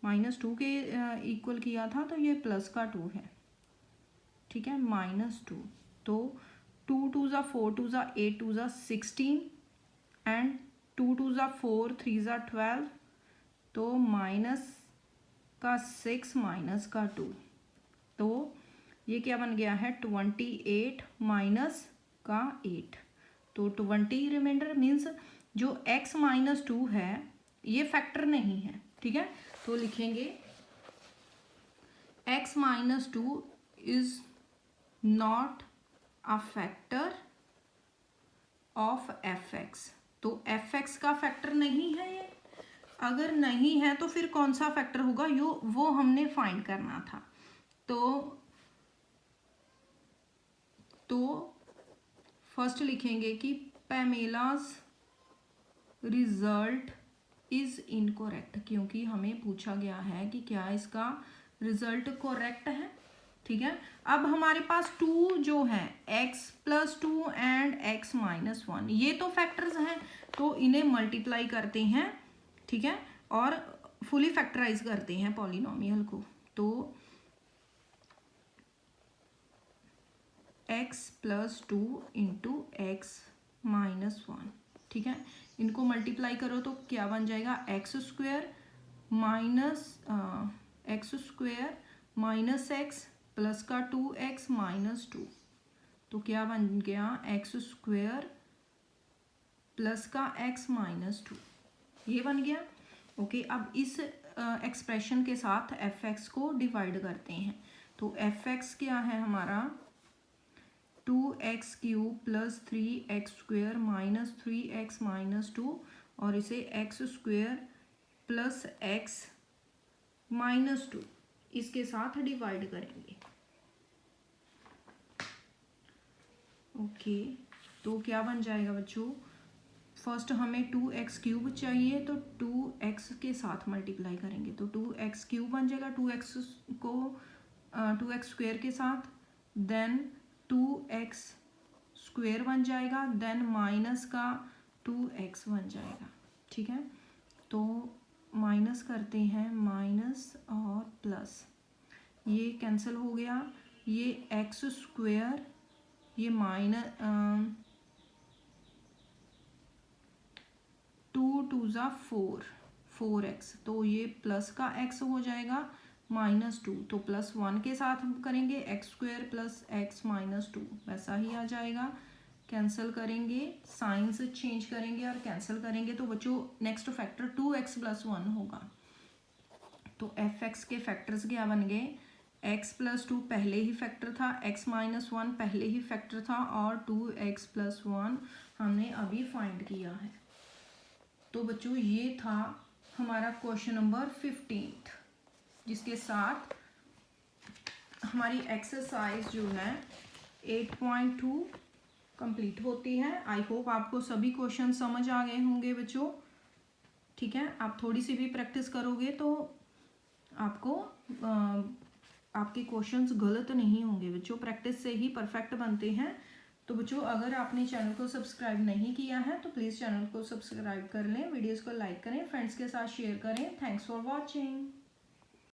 -2 के इक्वल किया था तो ये प्लस का 2 है, ठीक है। -2 तो 2 2 ज़ा 4 2 ज़ा 8 2 ज़ा 16 एंड 2 2 ज़ा 4 3 ज़ा 12, तो माइनस का 6 माइनस का 2, तो ये क्या बन गया है 28 माइनस का 8, तो 20 रिमाइंडर मीन्स जो x माइनस 2 है ये फैक्टर नहीं है, ठीक है। तो लिखेंगे x minus 2 is not a factor of fx, तो fx का फैक्टर नहीं है ये। अगर नहीं है तो फिर कौन सा फैक्टर होगा, वो हमने फाइंड करना था। तो फर्स्ट लिखेंगे कि पैमेलाज रिजल्ट इज इनकोरेक्ट, क्योंकि हमें पूछा गया है कि क्या इसका रिजल्ट कोरेक्ट है, ठीक है। अब हमारे पास 2 जो है x plus 2 and x minus 1, ये तो फैक्टर्स हैं, तो इन्हें मल्टीप्लाई करते हैं, ठीक है, और फुली फैक्टराइज करते हैं पॉलिनोमियल को। तो x plus 2 into x minus 1, ठीक है। इनको मल्टीप्लाई करो तो क्या बन जाएगा x square minus x plus का 2x माइनस 2, तो क्या बन गया एक्स स्क्वेयर प्लस का x माइनस 2, ये बन गया। ओके, अब इस एक्सप्रेशन के साथ fx को डिवाइड करते हैं, तो fx क्या है हमारा 2x cube plus 3x square minus 3x minus 2, और इसे x square plus x minus 2 इसके साथ डिवाइड करेंगे। ओके, तो क्या बन जाएगा बच्चों, फर्स्ट हमें 2x क्यूब चाहिए, तो 2x के साथ मल्टीप्लाई करेंगे, तो 2x क्यूब बन जाएगा 2x को 2x स्क्वेयर के साथ, देन 2x स्क्वेयर बन जाएगा, देन माइनस का 2x बन जाएगा, ठीक है। तो माइनस करते हैं, माइनस और प्लस, ये कैंसिल हो गया, ये x स्क्वेयर, ये माइनस 2 2 ज़ा 4x, तो ये प्लस का x हो जाएगा -2, तो प्लस 1 के साथ करेंगे x square plus x minus 2, वैसा ही आ जाएगा। कैंसिल करेंगे, साइंस चेंज करेंगे और कैंसिल करेंगे, तो बच्चों नेक्स्ट फैक्टर 2x प्लस 1 होगा। तो fx के फैक्टर्स क्या बन गए, x प्लस 2 पहले ही फैक्टर था, x माइनस 1 पहले ही फैक्टर था, और 2x प्लस 1 हमने अभी फाइंड किया है। तो बच्चों ये था हमारा क्वेश्चन नंबर 15, जिसके साथ हमारी एक्सरसाइज जो है 8.2 कंप्लीट होती है। आई होप आपको सभी क्वेश्चन समझ आ गए होंगे बच्चों, ठीक है। आप थोड़ी सी भी प्रैक्टिस करोगे तो आपको आपके क्वेश्चंस गलत नहीं होंगे बच्चों, प्रैक्टिस से ही परफेक्ट बनते हैं। तो बच्चों अगर आपने चैनल को सब्सक्राइब नहीं किया है तो प्लीज़ चैनल को सब्सक्राइब कर लें, वीडियोस को लाइक करें, फ्रेंड्स के साथ शेयर करें। Thanks for watching.